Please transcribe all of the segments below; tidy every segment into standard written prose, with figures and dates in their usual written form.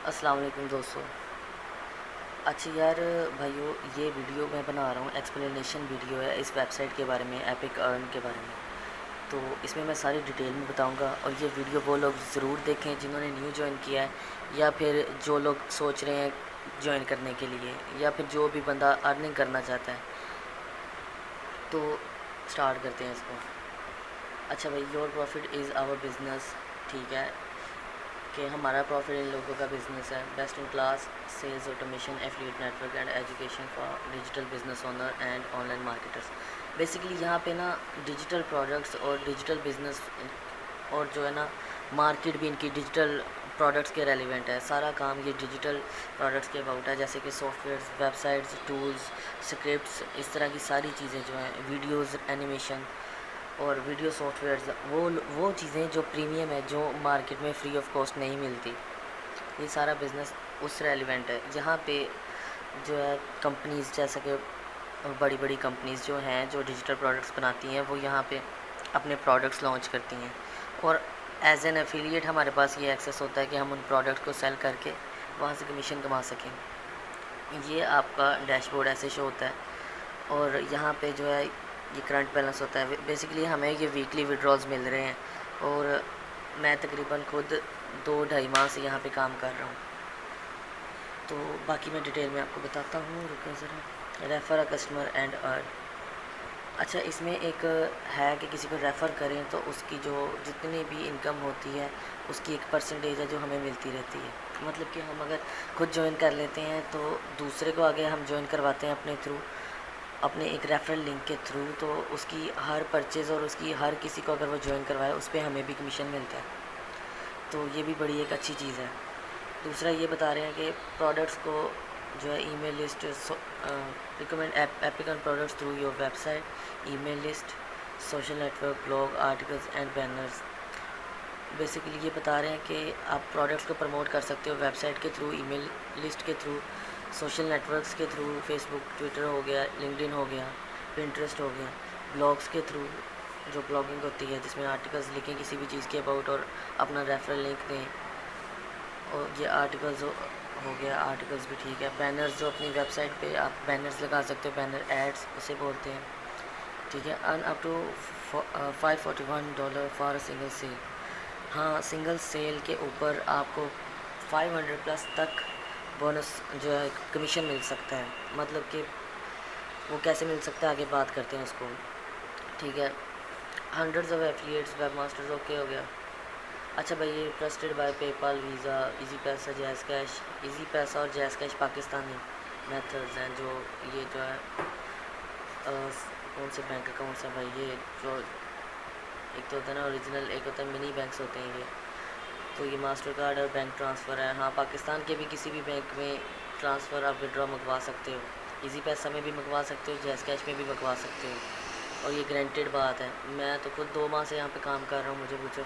السلام علیکم دوستو۔ اچھا یار بھائیو، یہ ویڈیو میں بنا رہا ہوں، ایکسپلینیشن ویڈیو ہے اس ویب سائٹ کے بارے میں، ایپک ارن کے بارے میں۔ تو اس میں ساری ڈیٹیل میں بتاؤں گا، اور یہ ویڈیو وہ لوگ ضرور دیکھیں جنہوں نے نیو جوائن کیا ہے، یا پھر جو لوگ سوچ رہے ہیں جوائن کرنے کے لیے، یا پھر جو بھی بندہ ارننگ کرنا چاہتا ہے۔ تو سٹارٹ کرتے ہیں اس کو۔ اچھا بھائی، your profit is our business, ٹھیک ہے کہ ہمارا پروفٹ ان لوگوں کا بزنس ہے۔ Best in class sales automation affiliate network and education for digital business owner and online marketers. Basically یہاں پہ نا ڈیجیٹل پروڈکٹس اور ڈیجیٹل بزنس، اور جو ہے نا مارکیٹ بھی ان کی ڈیجیٹل پروڈکٹس کے ریلیونٹ ہے۔ سارا کام یہ ڈیجیٹل پروڈکٹس کے اباؤٹ ہے، جیسے کہ softwares, websites, tools, scripts, اس طرح کی ساری چیزیں جو ہیں، ویڈیوز، اینیمیشن اور ویڈیو سافٹ ویئرز، وہ چیزیں جو پریمیم ہے، جو مارکیٹ میں فری آف کاسٹ نہیں ملتی۔ یہ سارا بزنس اس سے ریلیونٹ ہے۔ یہاں پہ جو ہے کمپنیز، جیسا کہ بڑی بڑی کمپنیز جو ہیں جو ڈیجیٹل پروڈکٹس بناتی ہیں، وہ یہاں پہ اپنے پروڈکٹس لانچ کرتی ہیں، اور ایز این ایفیلیٹ ہمارے پاس یہ ایکسیس ہوتا ہے کہ ہم ان پروڈکٹ کو سیل کر کے وہاں سے کمیشن کما سکیں۔ یہ آپ کا ڈیش بورڈ ایسے شو ہوتا ہے، اور یہاں پہ جو ہے یہ کرنٹ بیلنس ہوتا ہے۔ بیسیکلی ہمیں یہ ویکلی وڈرالز مل رہے ہیں، اور میں تقریباً خود 2-2.5 ماہ سے یہاں پہ کام کر رہا ہوں۔ تو باقی میں ڈیٹیل میں آپ کو بتاتا ہوں، رکیں ذرا۔ Refer a customer and earn. اچھا، اس میں ایک ہے کہ کسی کو ریفر کریں تو اس کی جو جتنی بھی انکم ہوتی ہے، اس کی ایک پرسنٹیج ہے جو ہمیں ملتی رہتی ہے۔ مطلب کہ ہم اگر خود جوائن کر لیتے ہیں تو دوسرے کو آگے ہم جوائن کرواتے ہیں اپنے تھرو، اپنے ایک ریفرل لنک کے تھرو، تو اس کی ہر پرچیز اور اس کی ہر کسی کو اگر وہ جوائن کروائے، اس پہ ہمیں بھی کمیشن ملتا ہے۔ تو یہ بھی بڑی ایک اچھی چیز ہے۔ دوسرا یہ بتا رہے ہیں کہ پروڈکٹس کو جو ہے ای میل لسٹ، ریکمینڈ ایپلیکن products through your website, email list, social network, blog, articles and banners. Basically یہ بتا رہے ہیں کہ آپ پروڈکٹس کو پروموٹ کر سکتے ہو ویب سائٹ کے تھرو، ای میل لسٹ کے تھرو، سوشل نیٹورکس کے تھرو، فیس بک، ٹویٹر ہو گیا، لنکڈ ان ہو گیا، پنٹرسٹ ہو گیا، بلاگس کے تھرو جو بلاگنگ ہوتی ہے جس میں آرٹیکلس لکھیں کسی بھی چیز کے اباؤٹ اور اپنا ریفرل لنک دیں، اور یہ آرٹیکلز ہو گیا، آرٹیکلز بھی ٹھیک ہے۔ بینرز جو اپنی ویب سائٹ پہ آپ بینرز لگا سکتے ہو، بینر ایڈس اسے بولتے ہیں، ٹھیک ہے۔ Earn up to $541 for single sale. ہاں، سنگل سیل کے اوپر آپ کو 500 پلس تک بونس جو ہے کمیشن مل سکتا ہے۔ مطلب کہ وہ کیسے مل سکتا ہے آگے بات کرتے ہیں اس کو، ٹھیک ہے۔ Hundreds of affiliates, webmasters, okay ہو گیا۔ اچھا بھائی، یہ trusted by PayPal, Visa, Easypaisa, Gs cash. Easy پیسہ اور جیز کیش پاکستانی میتھڈز ہیں، جو یہ جو ہے کون سے بینک اکاؤنٹ سے بھائی، یہ جو ایک تو ہوتا ہے نا اوریجنل، ایک ہوتا ہے منی بینکس ہوتے ہیں یہ، تو یہ ماسٹر کارڈ اور بینک ٹرانسفر ہے۔ ہاں، پاکستان کے بھی کسی بھی بینک میں ٹرانسفر آپ وڈرا منگوا سکتے ہو، ایزی پیسہ میں بھی منگوا سکتے ہو، جیز کیش میں بھی منگوا سکتے ہو، اور یہ گرانٹیڈ بات ہے۔ میں تو خود 2 ماہ سے یہاں پہ کام کر رہا ہوں، مجھے پوچھو،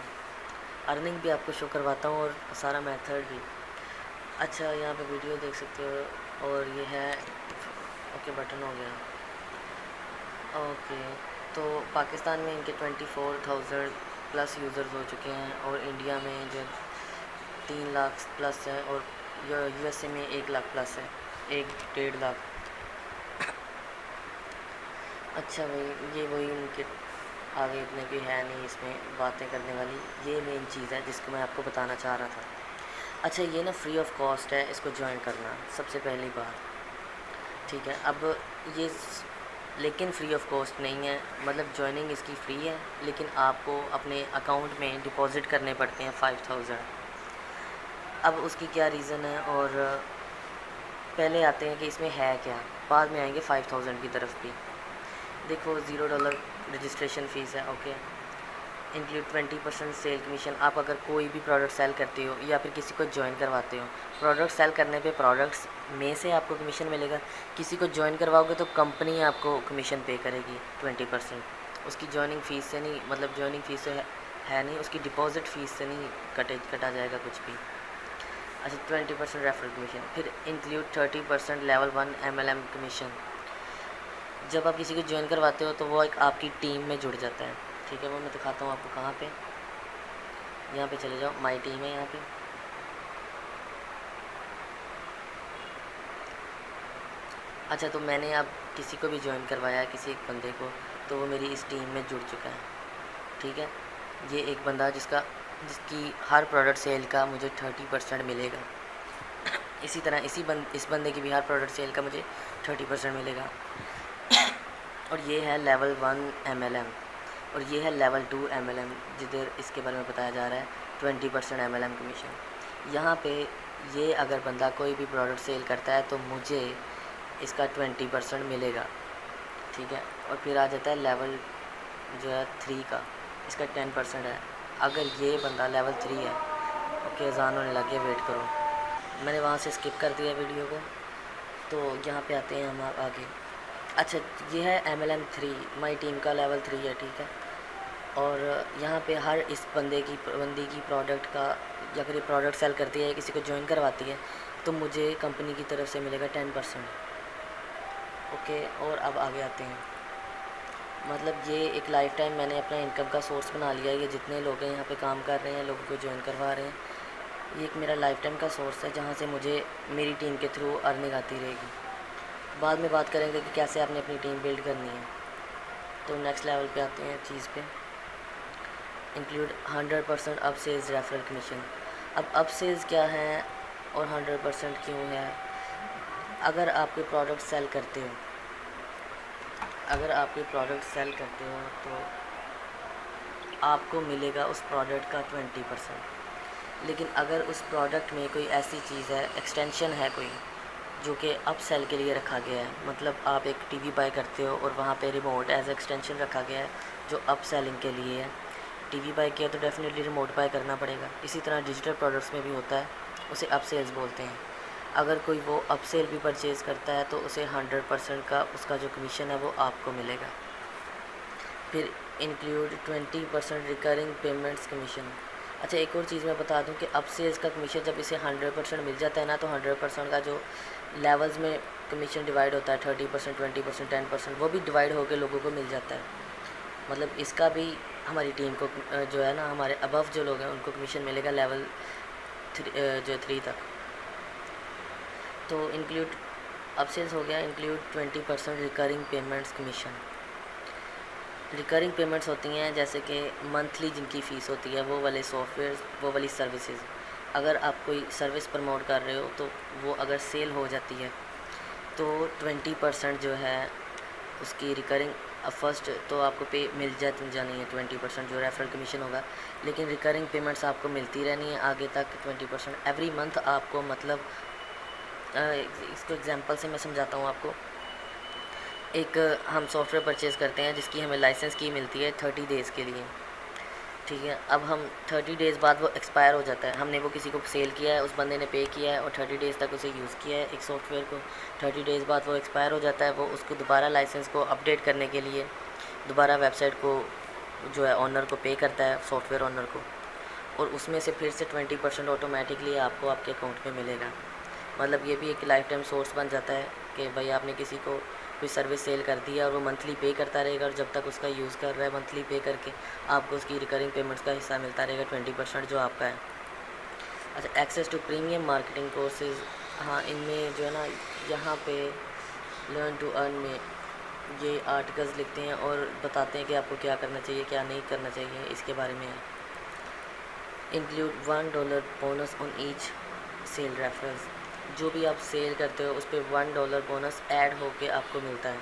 ارننگ بھی آپ کو شو کرواتا ہوں اور سارا میتھڈ بھی۔ اچھا، یہاں پہ ویڈیو دیکھ سکتے ہو، اور یہ ہے اوکے بٹن ہو گیا، اوکے۔ تو پاکستان میں ان کے 24,000 پلس یوزرز ہو چکے ہیں، اور انڈیا میں جو 3 لاکھ پلس ہے، اور یو ایس اے میں 1 لاکھ پلس ہے، 1.5 لاکھ۔ اچھا بھائی، یہ وہی ان کے آگے اتنے بھی ہے نہیں اس میں باتیں کرنے والی، یہ مین چیز ہے جس کو میں آپ کو بتانا چاہ رہا تھا۔ اچھا، یہ نا فری آف کاسٹ ہے اس کو جوائن کرنا، سب سے پہلی بات، ٹھیک ہے۔ اب یہ لیکن فری آف کاسٹ نہیں ہے، مطلب جوائننگ اس کی فری ہے، لیکن آپ کو اپنے اکاؤنٹ میں ڈپازٹ کرنے پڑتے ہیں 5,000۔ اب اس کی کیا ریزن ہے، اور پہلے آتے ہیں کہ اس میں ہے کیا، بعد میں آئیں گے 5,000 کی طرف بھی۔ دیکھو، $0 رجسٹریشن فیس ہے، اوکے، انکلوڈ 20% سیل کمیشن۔ آپ اگر کوئی بھی پروڈکٹ سیل کرتے ہو یا پھر کسی کو جوائن کرواتے ہو، پروڈکٹ سیل کرنے پہ پروڈکٹس میں سے آپ کو کمیشن ملے گا، کسی کو جوائن کرواؤ گے تو کمپنی آپ کو کمیشن پے کرے گی 20%، اس کی جوائننگ فیس سے نہیں، مطلب جوائننگ فیس سے ہے نہیں، اس کی ڈپازٹ فیس سے نہیں کٹا جائے گا کچھ بھی۔ اچھا، 20% ریفرل کمیشن، پھر انکلوڈ 30% لیول 1 MLM کمیشن۔ جب آپ کسی کو جوائن کرواتے ہو تو وہ ایک آپ کی ٹیم میں جڑ جاتا ہے، ٹھیک ہے۔ وہ میں دکھاتا ہوں آپ کو کہاں پہ، یہاں پہ چلے جاؤ، مائی ٹیم ہے یہاں پہ، اچھا، تو میں نے اب کسی کو بھی جوائن کروایا ہے، کسی ایک بندے کو، تو وہ میری اس ٹیم میں جڑ چکا ہے. ٹھیک ہے، یہ ایک بندہ جس کی ہر پروڈکٹ سیل کا مجھے 30% ملے گا. اسی طرح اس بندے کی بھی ہر پروڈکٹ سیل کا مجھے 30% ملے گا. اور یہ ہے لیول 1 MLM، اور یہ ہے لیول 2 MLM، جدھر اس کے بارے میں بتایا جا رہا ہے 20% MLM کمیشن. یہاں پہ یہ اگر بندہ کوئی بھی پروڈکٹ سیل کرتا ہے تو مجھے اس کا 20% ملے گا. ٹھیک ہے، اور پھر آ جاتا ہے لیول جو ہے 3 کا، اس کا 10% ہے. اگر یہ بندہ لیول 3 ہے، اوکے اذان ہونے لگ گیا، ویٹ کرو، میں نے وہاں سے اسکپ کر دیا ویڈیو کو. تو یہاں پہ آتے ہیں ہم آگے. اچھا، یہ ہے MLM 3، مائی ٹیم کا لیول 3 ہے. ٹھیک ہے، اور یہاں پہ ہر اس بندے کی پروڈکٹ کا، یا اگر یہ پروڈکٹ سیل کرتی ہے، کسی کو جوائن کرواتی ہے، تو مجھے کمپنی کی طرف سے ملے گا 10%. اوکے، اور اب آگے آتے ہیں. مطلب یہ ایک لائف ٹائم میں نے اپنا انکم کا سورس بنا لیا ہے. یہ جتنے لوگ ہیں یہاں پہ کام کر رہے ہیں، لوگوں کو جوائن کروا رہے ہیں، یہ ایک میرا لائف ٹائم کا سورس ہے جہاں سے مجھے میری ٹیم کے تھرو ارننگ آتی رہے گی. بعد میں بات کریں گے کہ کیسے آپ نے اپنی ٹیم بلڈ کرنی ہے. تو نیکسٹ لیول پہ آتے ہیں چیز پہ، انکلوڈ 100% اپ سیلز ریفرل کمیشن. اب اپ سیلز کیا ہے اور 100% کیوں ہے؟ اگر آپ کوئی پروڈکٹ سیل کرتے ہو تو آپ کو ملے گا اس پروڈکٹ کا 20%. لیکن اگر اس پروڈکٹ میں کوئی ایسی چیز ہے، ایکسٹینشن ہے کوئی، جو کہ اپ سیل کے لیے رکھا گیا ہے، مطلب آپ ایک ٹی وی بائی کرتے ہو اور وہاں پہ ریموٹ ایز ایکسٹینشن رکھا گیا ہے جو اپ سیلنگ کے لیے ہے. ٹی وی بائی کیا تو ڈیفینیٹلی ریموٹ بائی کرنا پڑے گا. اسی طرح ڈیجیٹل پروڈکٹس میں بھی ہوتا ہے، اسے اپ سیلز بولتے ہیں. اگر کوئی وہ اپ سیل بھی پرچیز کرتا ہے تو اسے 100% کا اس کا جو کمیشن ہے وہ آپ کو ملے گا. پھر انکلوڈ 20% ریکرنگ پیمنٹس کمیشن. اچھا، ایک اور چیز میں بتا دوں کہ اپ سیلز کا کمیشن جب اسے 100% مل جاتا ہے نا، تو 100% کا جو لیولز میں کمیشن ڈیوائڈ ہوتا ہے، 30%، 20%، 10%، وہ بھی ڈیوائڈ ہو کے لوگوں کو مل جاتا ہے. مطلب اس کا بھی ہماری ٹیم کو جو ہے نا، ہمارے ابو جو لوگ ہیں ان کو کمیشن ملے گا لیول 3 تک. تو انکلوڈ اپ سیلز ہو گیا. Include 20% recurring payments commission. Recurring payments ہوتی ہیں جیسے کہ منتھلی جن کی فیس ہوتی ہے، وہ والے سافٹ ویئر، وہ والی سروسز. اگر آپ کوئی سروس پروموٹ کر رہے ہو تو وہ اگر سیل ہو جاتی ہے تو 20% جو ہے اس کی ریکرنگ فرسٹ تو آپ کو پے مل جانی ہے 20% جو ریفرل کمیشن ہوگا. لیکن ریکرنگ پیمنٹس آپ کو ملتی رہنی ہے آگے تک 20% ایوری منتھ آپ کو. مطلب اس کو ایگزامپل سے میں سمجھاتا ہوں آپ کو. ایک ہم سافٹ ویئر پرچیز کرتے ہیں جس کی ہمیں لائسنس کی ملتی ہے 30 ڈیز کے لیے. ٹھیک ہے، اب ہم 30 ڈیز بعد وہ ایکسپائر ہو جاتا ہے. ہم نے وہ کسی کو سیل کیا ہے، اس بندے نے پے کیا ہے اور 30 ڈیز تک اسے یوز کیا ہے ایک سافٹ ویئر کو. 30 ڈیز بعد وہ ایکسپائر ہو جاتا ہے. وہ اس کو دوبارہ لائسنس کو اپڈیٹ کرنے کے لیے دوبارہ ویب سائٹ کو جو ہے آنر کو پے کرتا ہے، سافٹ ویئر آنر کو، اور اس میں سے پھر سے 20% آٹومیٹکلی آپ کو آپ کے اکاؤنٹ میں ملے گا. مطلب یہ بھی ایک لائف ٹائم سورس بن جاتا ہے کہ بھائی آپ نے کسی کو کوئی سروس سیل کر دی ہے اور وہ منتھلی پے کرتا رہے گا، اور جب تک اس کا یوز کر رہا ہے منتھلی پے کر کے آپ کو اس کی ریکرنگ پیمنٹس کا حصہ ملتا رہے گا 20% جو آپ کا ہے. اچھا، access to premium marketing courses. ہاں، ان میں جو ہے نا یہاں پہ لرن ٹو ارن میں یہ آرٹیکلز لکھتے ہیں اور بتاتے ہیں کہ آپ کو کیا کرنا چاہیے، کیا نہیں کرنا چاہیے، اس کے بارے میں ہے. Include $1 bonus on each sale reference. جو بھی آپ سیل کرتے ہو اس پہ $1 بونس ایڈ ہو کے آپ کو ملتا ہے.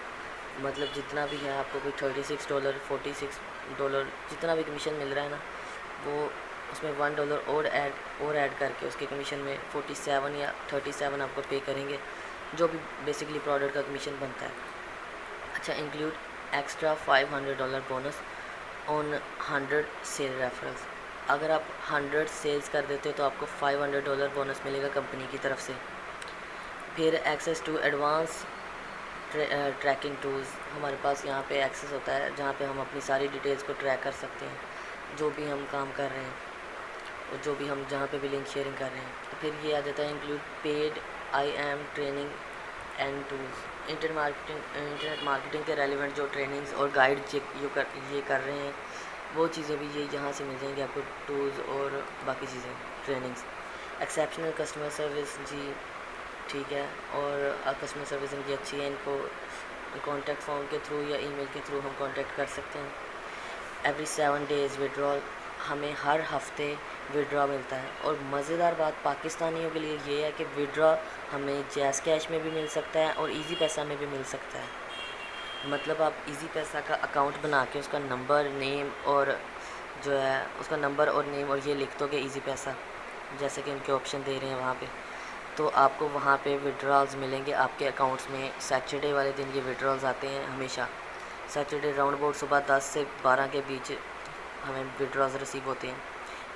مطلب جتنا بھی ہے آپ کو کوئی $36، $46 جتنا بھی کمیشن مل رہا ہے نا، وہ اس میں $1 اور ایڈ کر کے اس کے کمیشن میں 47 یا 37 آپ کو پے کریں گے، جو بھی بیسکلی پروڈکٹ کا کمیشن بنتا ہے. اچھا، انکلوڈ ایکسٹرا $500 بونس آن 100 سیل ریفرنس. اگر آپ 100 سیلز کر دیتے ہو تو آپ کو $500 بونس ملے گا کمپنی کی طرف سے. پھر access to advance tracking tools. ہمارے پاس یہاں پہ ایکسیس ہوتا ہے جہاں پہ ہم اپنی ساری ڈیٹیلز کو ٹریک کر سکتے ہیں، جو بھی ہم کام کر رہے ہیں اور جو بھی ہم جہاں پہ بھی لنک شیئرنگ کر رہے ہیں. پھر یہ آ جاتا ہے include paid IM training and tools. Internet marketing کے ریلیونٹ جو ٹریننگز اور گائیڈ یہ کر رہے ہیں، وہ چیزیں بھی یہ یہاں سے مل جائیں گی آپ کو، ٹولز اور باقی چیزیں ٹریننگز. Exceptional customer service. جی ٹھیک ہے، اور کسٹمر سروس ان کی اچھی ہے، ان کو کانٹیکٹ فارم کے تھرو یا ای میل کے تھرو ہم کانٹیکٹ کر سکتے ہیں۔ ایوری 7 days وڈرال، ہمیں ہر ہفتے وڈرا ملتا ہے، اور مزیدار بات پاکستانیوں کے لیے یہ ہے کہ وڈرا ہمیں جیز کیش میں بھی مل سکتا ہے اور ایزی پیسہ میں بھی مل سکتا ہے۔ مطلب آپ ایزی پیسہ کا اکاؤنٹ بنا کے اس کا نمبر، نیم اور جو ہے اس کا نمبر اور نیم اور یہ لکھ دو گے ایزی پیسہ، جیسے کہ ان کے آپشن دے رہے ہیں وہاں پہ، تو آپ کو وہاں پہ وڈرالز ملیں گے آپ کے اکاؤنٹس میں۔ سیٹرڈے والے دن یہ وڈرالز آتے ہیں ہمیشہ، سیٹرڈے راؤنڈ اباؤٹ صبح 10 سے 12 کے بیچ ہمیں وڈرالز ریسیو ہوتے ہیں۔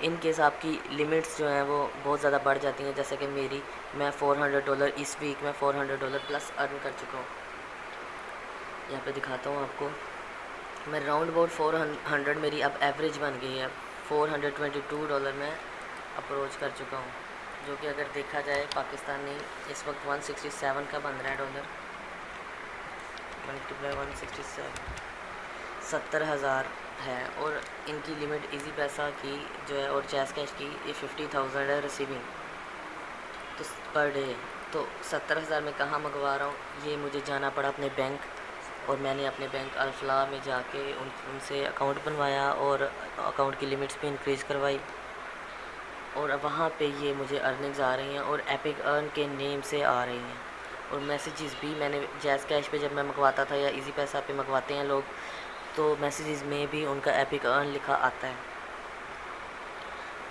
ان کیس آپ کی لمٹس جو ہیں وہ بہت زیادہ بڑھ جاتی ہیں، جیسے کہ میں $400 اس ویک میں $400 پلس ارن کر چکا ہوں۔ یہاں پہ دکھاتا ہوں آپ کو، میں راؤنڈ اباؤٹ 400 میری اب ایوریج بن گئی ہے، $422 میں اپروچ کر چکا ہوں، جو کہ اگر دیکھا جائے پاکستانی اس وقت 167 کا بن رہا ہے ڈالر، ملٹیپلائی 167 70,000 ہے، اور ان کی لمٹ ایزی پیسہ کی جو ہے اور جیز کیش کی یہ 50,000 ہے ریسیونگ تو پر ڈے۔ تو 70,000 میں کہاں منگوا رہا ہوں، یہ مجھے جانا پڑا اپنے بینک، اور میں نے اپنے بینک الفلاح میں جا کے ان سے اکاؤنٹ بنوایا اور اکاؤنٹ کی لمٹس بھی انکریز کروائی، اور وہاں پہ یہ مجھے ارننگز آ رہی ہیں اور ایپک ارن کے نیم سے آ رہی ہیں، اور میسیجز بھی میں نے جیز کیش پہ جب میں منگواتا تھا یا ایزی پیسہ پہ منگواتے ہیں لوگ، تو میسیجز میں بھی ان کا ایپک ارن لکھا آتا ہے۔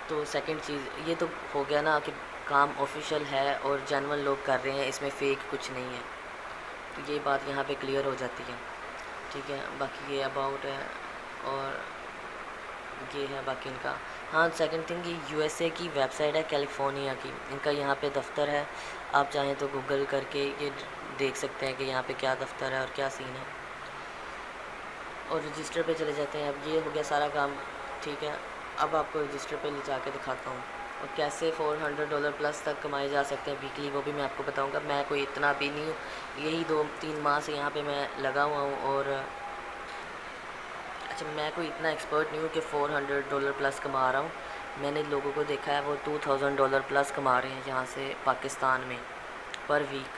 تو سیکنڈ چیز یہ تو ہو گیا نا کہ کام آفیشیل ہے اور جینون لوگ کر رہے ہیں، اس میں فیک کچھ نہیں ہے، تو یہ بات یہاں پہ کلیئر ہو جاتی ہے، ٹھیک ہے۔ باقی یہ اباؤٹ ہے اور یہ ہے باقی ان کا۔ ہاں سیکنڈ تھنگ، یہ USA کی ویب سائٹ ہے، کیلیفورنیا کی، ان کا یہاں پہ دفتر ہے، آپ چاہیں تو گوگل کر کے یہ دیکھ سکتے ہیں کہ یہاں پہ کیا دفتر ہے اور کیا سین ہے، اور رجسٹر پہ چلے جاتے ہیں۔ اب یہ ہو گیا سارا کام، ٹھیک ہے۔ اب آپ کو رجسٹر پہ لے جا کے دکھاتا ہوں اور کیسے $400 پلس تک کمائے جا سکتے ہیں ویکلی، وہ بھی میں آپ کو بتاؤں گا۔ میں کوئی اتنا بھی نہیں ہوں، یہی 2-3 ماہ سے یہاں پہ میں لگا ہوا ہوں، اور اچھا میں کوئی اتنا ایکسپرٹ نہیں ہوں کہ $400 پلس کما رہا ہوں۔ میں نے لوگوں کو دیکھا ہے وہ $2,000 پلس کما رہے ہیں یہاں سے پاکستان میں پر ویک،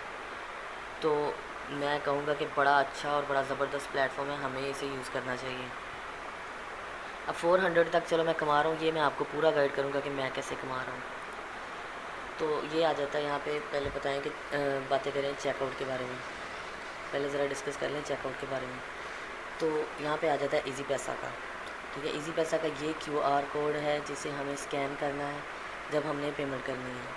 تو میں کہوں گا کہ بڑا اچھا اور بڑا زبردست پلیٹ فارم ہے، ہمیں اسے یوز کرنا چاہیے۔ اب 400 تک چلو میں کما رہا ہوں، یہ میں آپ کو پورا گائیڈ کروں گا کہ میں کیسے کما رہا ہوں۔ تو یہ آ جاتا ہے یہاں پہ، پہلے بتائیں کہ باتیں کریں چیک آؤٹ کے بارے میں، پہلے ذرا ڈسکس کر لیں چیک آؤٹ کے بارے میں۔ تو یہاں پہ آ جاتا ہے ایزی پیسہ کا، ٹھیک ہے۔ ایزی پیسہ کا یہ QR کوڈ ہے جسے ہمیں اسکین کرنا ہے جب ہم نے پیمنٹ کرنی ہے۔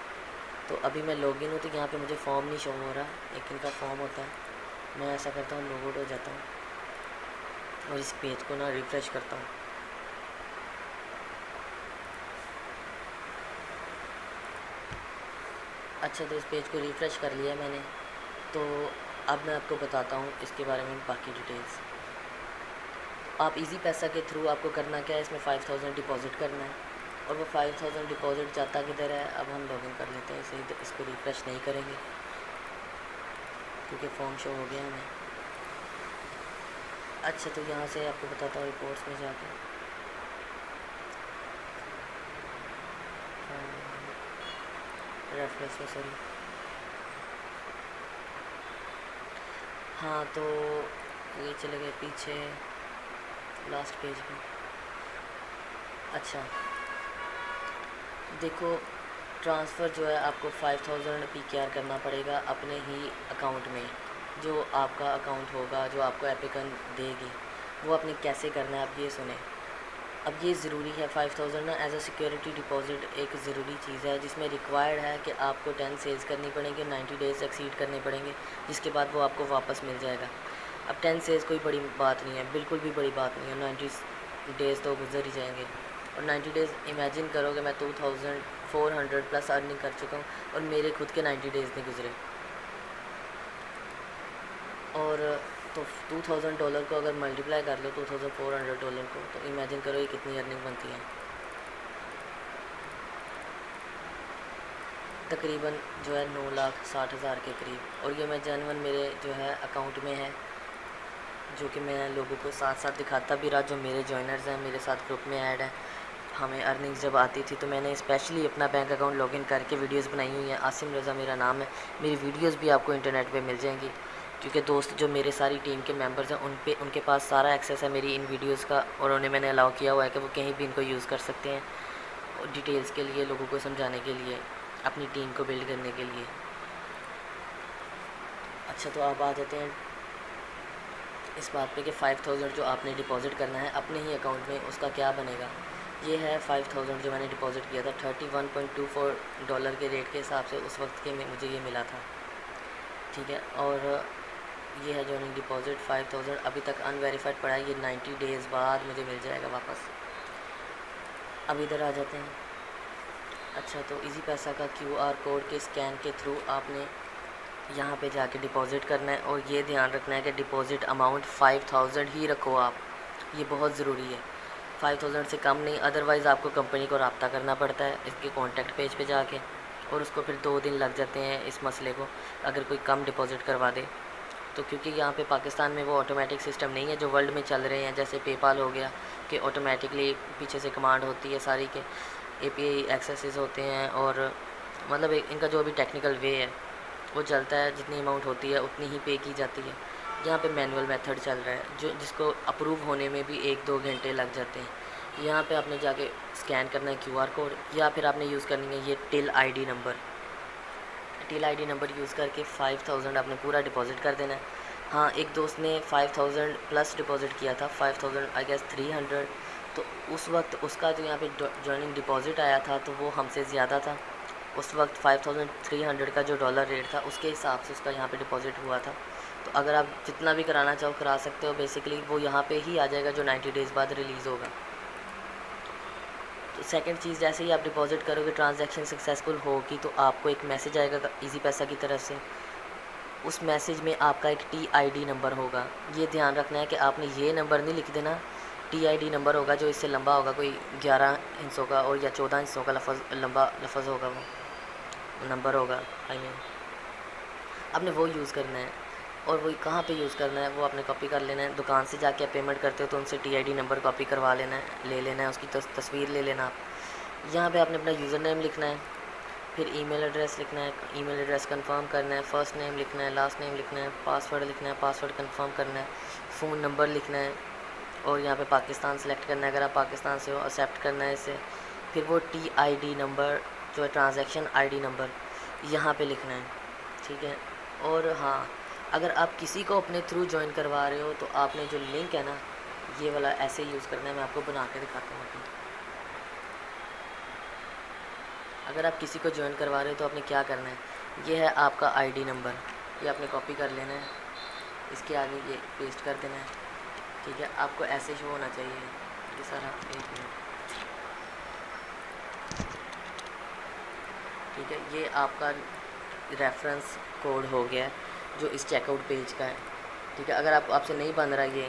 تو ابھی میں لاگ ان ہوں تو یہاں پہ مجھے فارم نہیں شو ہو رہا، ایک ان کا فارم ہوتا ہے، میں ایسا کرتا ہوں لاگ آؤٹ ہو جاتا ہوں اور اس پیج کو نا ریفریش کرتا ہوں۔ اچھا تو اس پیج کو ریفریش کر لیا میں نے، تو اب میں آپ کو بتاتا ہوں اس کے بارے میں باقی ڈیٹیلز۔ آپ ایزی پیسہ کے تھرو آپ کو کرنا کیا ہے، اس میں 5,000 ڈپازٹ کرنا ہے، اور وہ 5,000 ڈپازٹ جاتا کدھر ہے، اب ہم لاگ ان کر لیتے ہیں اسے، اس کو ریفریش نہیں کریں گے کیونکہ فارم شو ہو گیا ہمیں۔ اچھا تو یہاں سے آپ کو بتاتا ہوں رپورٹس میں جا کے، ریفریش میں سوری، ہاں تو یہ چلے گئے پیچھے لاسٹ پیج پہ۔ اچھا دیکھو ٹرانسفر جو ہے آپ کو 5,000 PKR کرنا پڑے گا اپنے ہی اکاؤنٹ میں، جو آپ کا اکاؤنٹ ہوگا جو آپ کو ایپیکن دے گی، وہ اپنے کیسے کرنا ہے آپ یہ سنیں۔ اب یہ ضروری ہے 5,000 نا ایز اے سیکیورٹی ڈپازٹ ایک ضروری چیز ہے، جس میں ریکوائرڈ ہے کہ آپ کو 10 سیلز کرنی پڑیں گے، 90 days ایکسیڈ کرنے پڑیں گے، جس کے بعد وہ آپ کو واپس مل جائے گا۔ اب 10 سیلز کوئی بڑی بات نہیں ہے، بالکل بھی بڑی بات نہیں ہے، 90 days تو گزر ہی جائیں گے، اور 90 days امیجن کرو کہ میں 2,400 پلس ارننگ کر چکا ہوں اور میرے خود کے 90 days نہیں گزرے، اور تو $2,000 کو اگر ملٹیپلائی کر لو $2,400 کو، تو امیجن کرو یہ کتنی ارننگ بنتی ہے، تقریباً جو ہے 9,60,000 کے قریب۔ اور یہ میں جینون میرے جو ہے اکاؤنٹ میں ہے، جو کہ میں لوگوں کو ساتھ ساتھ دکھاتا بھی رہا جو میرے جوائنرز ہیں، میرے ساتھ گروپ میں ایڈ ہیں، ہمیں ارننگز جب آتی تھی تو میں نے اسپیشلی اپنا بینک اکاؤنٹ لاگ ان کر کے ویڈیوز بنائی ہوئی ہیں. عاصم رضا میرا نام ہے. میری ویڈیوز بھی آپ کو انٹرنیٹ پہ مل جائیں گی, کیونکہ دوست جو میرے ساری ٹیم کے ممبرز ہیں ان کے پاس سارا ایکسیس ہے میری ان ویڈیوز کا, اور انہیں میں نے الاؤ کیا ہوا ہے کہ وہ کہیں بھی ان کو یوز کر سکتے ہیں ڈیٹیلز کے لیے, لوگوں کو سمجھانے کے لیے, اپنی ٹیم کو بلڈ کرنے کے لیے. اچھا, تو آپ آ جاتے ہیں اس بات پہ کہ 5000 جو آپ نے ڈپازٹ کرنا ہے اپنے ہی اکاؤنٹ میں, اس کا کیا بنے گا. یہ ہے 5000 جو میں نے ڈپازٹ کیا تھا $31.24 کے ریٹ کے حساب سے اس وقت کے میں مجھے یہ ملا تھا. ٹھیک ہے, اور یہ ہے جوائننگ ڈپازٹ 5000, ابھی تک ان ویریفائڈ پڑا ہے, یہ 90 ڈیز بعد مجھے مل جائے گا واپس. اب ادھر آ جاتے ہیں. اچھا, تو ایزی پیسہ کا QR کوڈ کے اسکین کے تھرو آپ نے یہاں پہ جا کے ڈپازٹ کرنا ہے, اور یہ دھیان رکھنا ہے کہ ڈپازٹ اماؤنٹ 5000 ہی رکھو آپ, یہ بہت ضروری ہے. 5000 سے کم نہیں, ادروائز آپ کو کمپنی کو رابطہ کرنا پڑتا ہے اس کے کانٹیکٹ پیج پہ جا کے, اور اس کو پھر 2 دن لگ جاتے ہیں اس مسئلے کو اگر کوئی کم ڈپازٹ کروا دے تو, کیونکہ یہاں پہ پاکستان میں وہ آٹومیٹک سسٹم نہیں ہے جو ورلڈ میں چل رہے ہیں, جیسے پے پال ہو گیا کہ آٹومیٹکلی پیچھے سے کمانڈ ہوتی ہے ساری کے API ایکسیسز ہوتے ہیں, اور مطلب ان کا جو بھی ٹیکنیکل وے ہے وہ چلتا ہے, جتنی اماؤنٹ ہوتی ہے اتنی ہی پے کی جاتی ہے. یہاں پہ مینول میتھڈ چل رہا ہے جس کو اپروو ہونے میں بھی 1-2 گھنٹے لگ جاتے ہیں. یہاں پہ آپ نے جا کے اسکین کرنا ہے QR کوڈ, یا پھر آپ نے یوز کرنی ہے یہ ٹل ID نمبر. ٹل ID نمبر یوز کر کے 5000 آپ نے پورا ڈپازٹ کر دینا ہے. ہاں, ایک دوست نے 5000 پلس ڈپازٹ کیا تھا, 5000 آئی گیس 300, تو اس وقت اس کا جو یہاں پہ جوائننگ ڈپازٹ آیا تھا تو وہ ہم سے زیادہ تھا. اس وقت 5300 کا جو ڈالر ریٹ تھا اس کے حساب سے اس کا یہاں پہ ڈپازٹ ہوا تھا. تو اگر آپ جتنا بھی کرانا چاہو کرا سکتے ہو, بیسیکلی وہ یہاں پہ ہی آ جائے گا جو 90 ڈیز بعد ریلیز ہوگا. تو سیکنڈ چیز, جیسے ہی آپ ڈپازٹ کرو گے ٹرانزیکشن سکسیزفل ہوگی تو آپ کو ایک میسیج آئے گا ایزی پیسہ کی طرف سے. اس میسیج میں آپ کا ایک TID نمبر ہوگا. یہ دھیان رکھنا ہے کہ آپ نے یہ نمبر نہیں لکھ دینا, TID نمبر ہوگا جو اس سے لمبا ہوگا, کوئی 11 ہندسوں کا اور یا 14 ہندسوں کا لمبا لفظ ہوگا, وہ نمبر ہوگا. آپ نے وہ یوز کرنا ہے, اور وہ کہاں پہ یوز کرنا ہے وہ آپ نے کاپی کر لینا ہے. دکان سے جا کے آپ پیمنٹ کرتے ہو تو ان سے TID نمبر کاپی کروا لینا ہے, لے لینا ہے, اس کی تصویر لے لینا آپ. یہاں پہ آپ نے اپنا یوزر نیم لکھنا ہے, پھر ای میل ایڈریس لکھنا ہے, ای میل ایڈریس کنفرم کرنا ہے, فرسٹ نیم لکھنا ہے, لاسٹ نیم لکھنا ہے, پاسورڈ لکھنا ہے, پاسورڈ کنفرم کرنا ہے, فون نمبر لکھنا ہے, اور یہاں پہ پاکستان سلیکٹ کرنا ہے اگر آپ پاکستان سے ہو, ایکسیپٹ کرنا ہے اسے. پھر وہ TID نمبر جو ہے ٹرانزیکشن ID نمبر یہاں پہ لکھنا ہے. ٹھیک ہے, اور ہاں, اگر آپ کسی کو اپنے تھرو جوائن کروا رہے ہو تو آپ نے جو لنک ہے نا یہ والا ایسے یوز کرنا ہے. میں آپ کو بنا کے دکھاتا ہوں. اگر آپ کسی کو جوائن کروا رہے ہو تو آپ نے کیا کرنا ہے, یہ ہے آپ کا ID نمبر, یہ آپ نے کاپی کر لینا ہے, اس کے آگے یہ پیسٹ کر دینا ہے. ٹھیک ہے, آپ کو ایسے شو ہونا چاہیے یہ سارا. 1 منٹ. ٹھیک ہے, یہ آپ کا ریفرنس کوڈ ہو گیا جو اس چیک آؤٹ پیج کا ہے. ٹھیک ہے, اگر آپ سے نہیں بن رہا یہ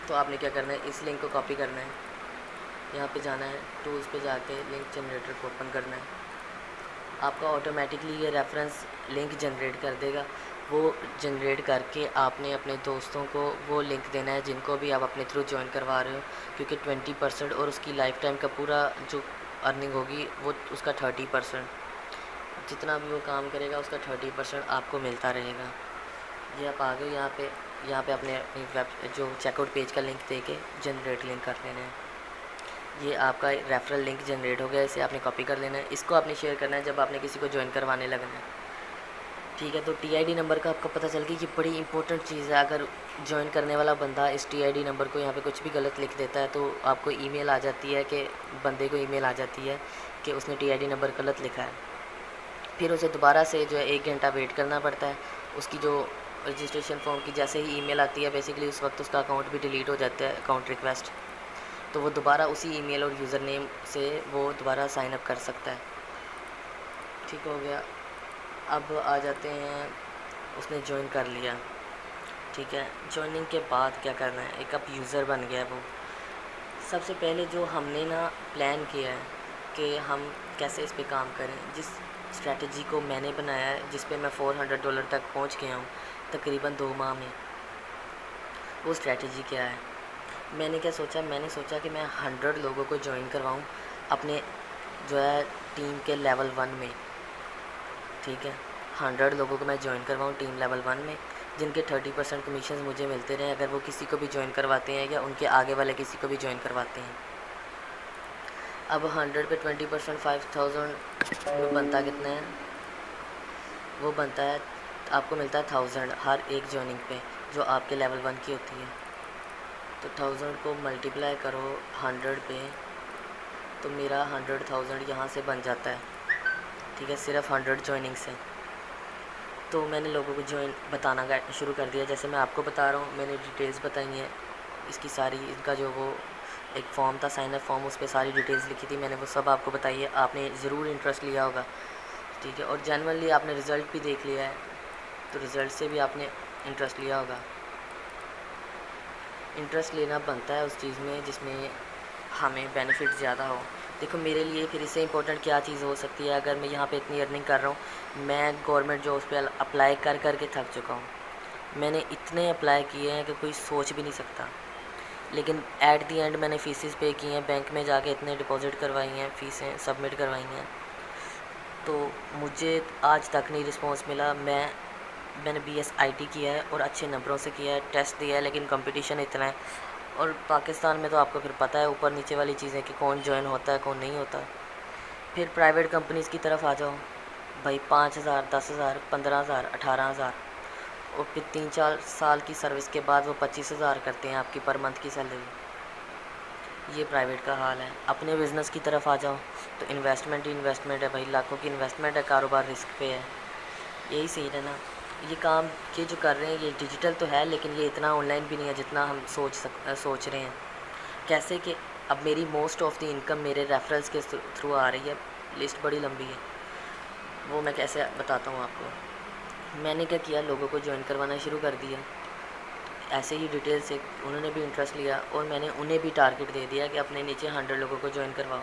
تو آپ نے کیا کرنا ہے, اس لنک کو کاپی کرنا ہے, یہاں پہ جانا ہے, ٹولز پہ جا کے لنک جنریٹر کو اوپن کرنا ہے. آپ کا آٹومیٹکلی یہ ریفرنس لنک جنریٹ کر دے گا. وہ جنریٹ کر کے آپ نے اپنے دوستوں کو وہ لنک دینا ہے جن کو بھی آپ اپنے تھرو جوائن کروا رہے ہو, کیونکہ 20% اور اس کی لائف ٹائم کا پورا جو ارننگ ہوگی وہ اس کا 30%, جتنا بھی وہ کام کرے گا اس کا 30% آپ کو ملتا رہے گا. یہ آپ آگے یہاں پہ اپنے جو چیک آؤٹ پیج کا لنک دے کے جنریٹ لنک کر لینا ہے. یہ آپ کا ریفرل لنک جنریٹ ہو گیا, اسے آپ نے کاپی کر لینا ہے. اس کو آپ نے شیئر کرنا ہے جب آپ نے کسی کو جوائن کروانے لگنا ہے. ٹھیک ہے, تو TID نمبر کا آپ کو پتہ چل گیا, یہ بڑی امپورٹنٹ چیز ہے. اگر جوائن کرنے والا بندہ اس TID نمبر کو یہاں پہ کچھ بھی غلط لکھ دیتا ہے تو آپ کو ای میل آ جاتی ہے, کہ بندے کو ای میل آ جاتی ہے کہ اس نے TID نمبر غلط لکھا ہے. پھر اسے دوبارہ سے جو ہے 1 گھنٹہ ویٹ کرنا پڑتا ہے. اس کی جو رجسٹریشن فارم کی جیسے ہی ای میل آتی ہے, بیسیکلی اس وقت اس کا اکاؤنٹ بھی ڈیلیٹ ہو جاتا ہے, اکاؤنٹ ریکویسٹ, تو وہ دوبارہ اسی ای میل اور یوزر نیم سے وہ دوبارہ سائن اپ کر سکتا ہے. ٹھیک ہو گیا. اب آ جاتے ہیں, اس نے جوائن کر لیا. ٹھیک ہے, جوائننگ کے بعد کیا کرنا ہے, ایک اب یوزر بن گیا ہے وہ. سب سے پہلے جو ہم نے نا پلان کیا ہے کہ ہم کیسے اس پہ کام کریں, جس اسٹریٹجی کو میں نے بنایا ہے, جس پہ میں $400 تک پہنچ گیا ہوں تقریباً 2 ماہ میں, وہ اسٹریٹجی کیا ہے. میں نے کیا سوچا, میں نے سوچا کہ میں 100 لوگوں کو جوائن کرواؤں اپنے جو ہے ٹیم کے لیول 1 میں، ٹھیک ہے، 100 لوگوں کو میں جوائن کرواؤں ٹیم لیول 1 میں، جن کے 30% کمیشنز مجھے ملتے رہیں اگر وہ کسی کو بھی جوائن کرواتے ہیں یا ان کے آگے والے کسی کو بھی جوائن کرواتے ہیں۔ اب 100 پہ 20% 5000 میں بنتا کتنا ہے؟ وہ بنتا ہے، آپ کو ملتا ہے 1000 ہر ایک جوائننگ پہ، جو آپ کے لیول 1 کی ہوتی ہے۔ تو 1000 کو ملٹیپلائی کرو 100 پہ، تو میرا 100,000 یہاں سے بن جاتا ہے، ٹھیک ہے، صرف 100 جوائننگ سے۔ تو میں نے لوگوں کو بتانا شروع کر دیا، جیسے میں آپ کو بتا رہا ہوں، میں نے ڈیٹیلز بتائی ہیں اس کی ساری، ان کا جو وہ ایک فارم تھا سائن اپ فارم، اس پہ ساری ڈیٹیلز لکھی تھی، میں نے وہ سب آپ کو بتائی ہے، آپ نے ضرور انٹرسٹ لیا ہوگا، ٹھیک ہے، اور جنرلی آپ نے رزلٹ بھی دیکھ لیا ہے، تو رزلٹ سے بھی آپ نے انٹرسٹ لیا ہوگا۔ انٹرسٹ لینا بنتا ہے اس چیز میں جس میں ہمیں بینیفٹ زیادہ ہو۔ دیکھو میرے لیے پھر اس سے امپورٹنٹ کیا چیز ہو سکتی ہے، اگر میں یہاں پہ اتنی ارننگ کر رہا ہوں، میں گورنمنٹ جابس پہ اپلائی کر کے تھک چکا ہوں، میں نے اتنے اپلائی کیے ہیں کہ کوئی سوچ بھی نہیں سکتا، لیکن ایٹ دی اینڈ میں نے فیسز پے کی ہیں، بینک میں جا کے اتنے ڈپازٹ کروائی ہیں، فیسیں سبمٹ کروائی ہیں، تو مجھے آج تک نہیں رسپانس ملا۔ میں نے BSIT کیا ہے اور اچھے نمبروں سے کیا ہے، ٹیسٹ دیا ہے، لیکن کمپٹیشن اتنا ہے، اور پاکستان میں تو آپ کو پھر پتہ ہے اوپر نیچے والی چیزیں کہ کون جوائن ہوتا ہے کون نہیں ہوتا۔ پھر پرائیویٹ کمپنیز کی طرف آ جاؤ بھائی، 5000 10,000 15,000 18,000، اور پھر 3-4 سال کی سروس کے بعد وہ 25,000 کرتے ہیں آپ کی پر منتھ کی سیلری۔ یہ پرائیویٹ کا حال ہے۔ اپنے بزنس کی طرف آ جاؤ تو انویسٹمنٹ ہی انویسٹمنٹ ہے بھائی، لاکھوں کی انویسٹمنٹ ہے، کاروبار رسک پہ ہے، یہی صحیح ہے نا۔ یہ کام یہ جو کر رہے ہیں یہ ڈیجیٹل تو ہے، لیکن یہ اتنا آن لائن بھی نہیں ہے جتنا ہم سوچ رہے ہیں۔ کیسے کہ اب میری موسٹ آف دی انکم میرے ریفرنس کے تھرو آ رہی ہے، لسٹ بڑی لمبی ہے، وہ میں کیسے بتاتا ہوں آپ کو۔ میں نے کیا کیا، لوگوں کو جوائن کروانا شروع کر دیا، ایسے ہی ڈیٹیل سے انہوں نے بھی انٹرسٹ لیا، اور میں نے انہیں بھی ٹارگٹ دے دیا کہ اپنے نیچے 100 لوگوں کو جوائن کرواؤ،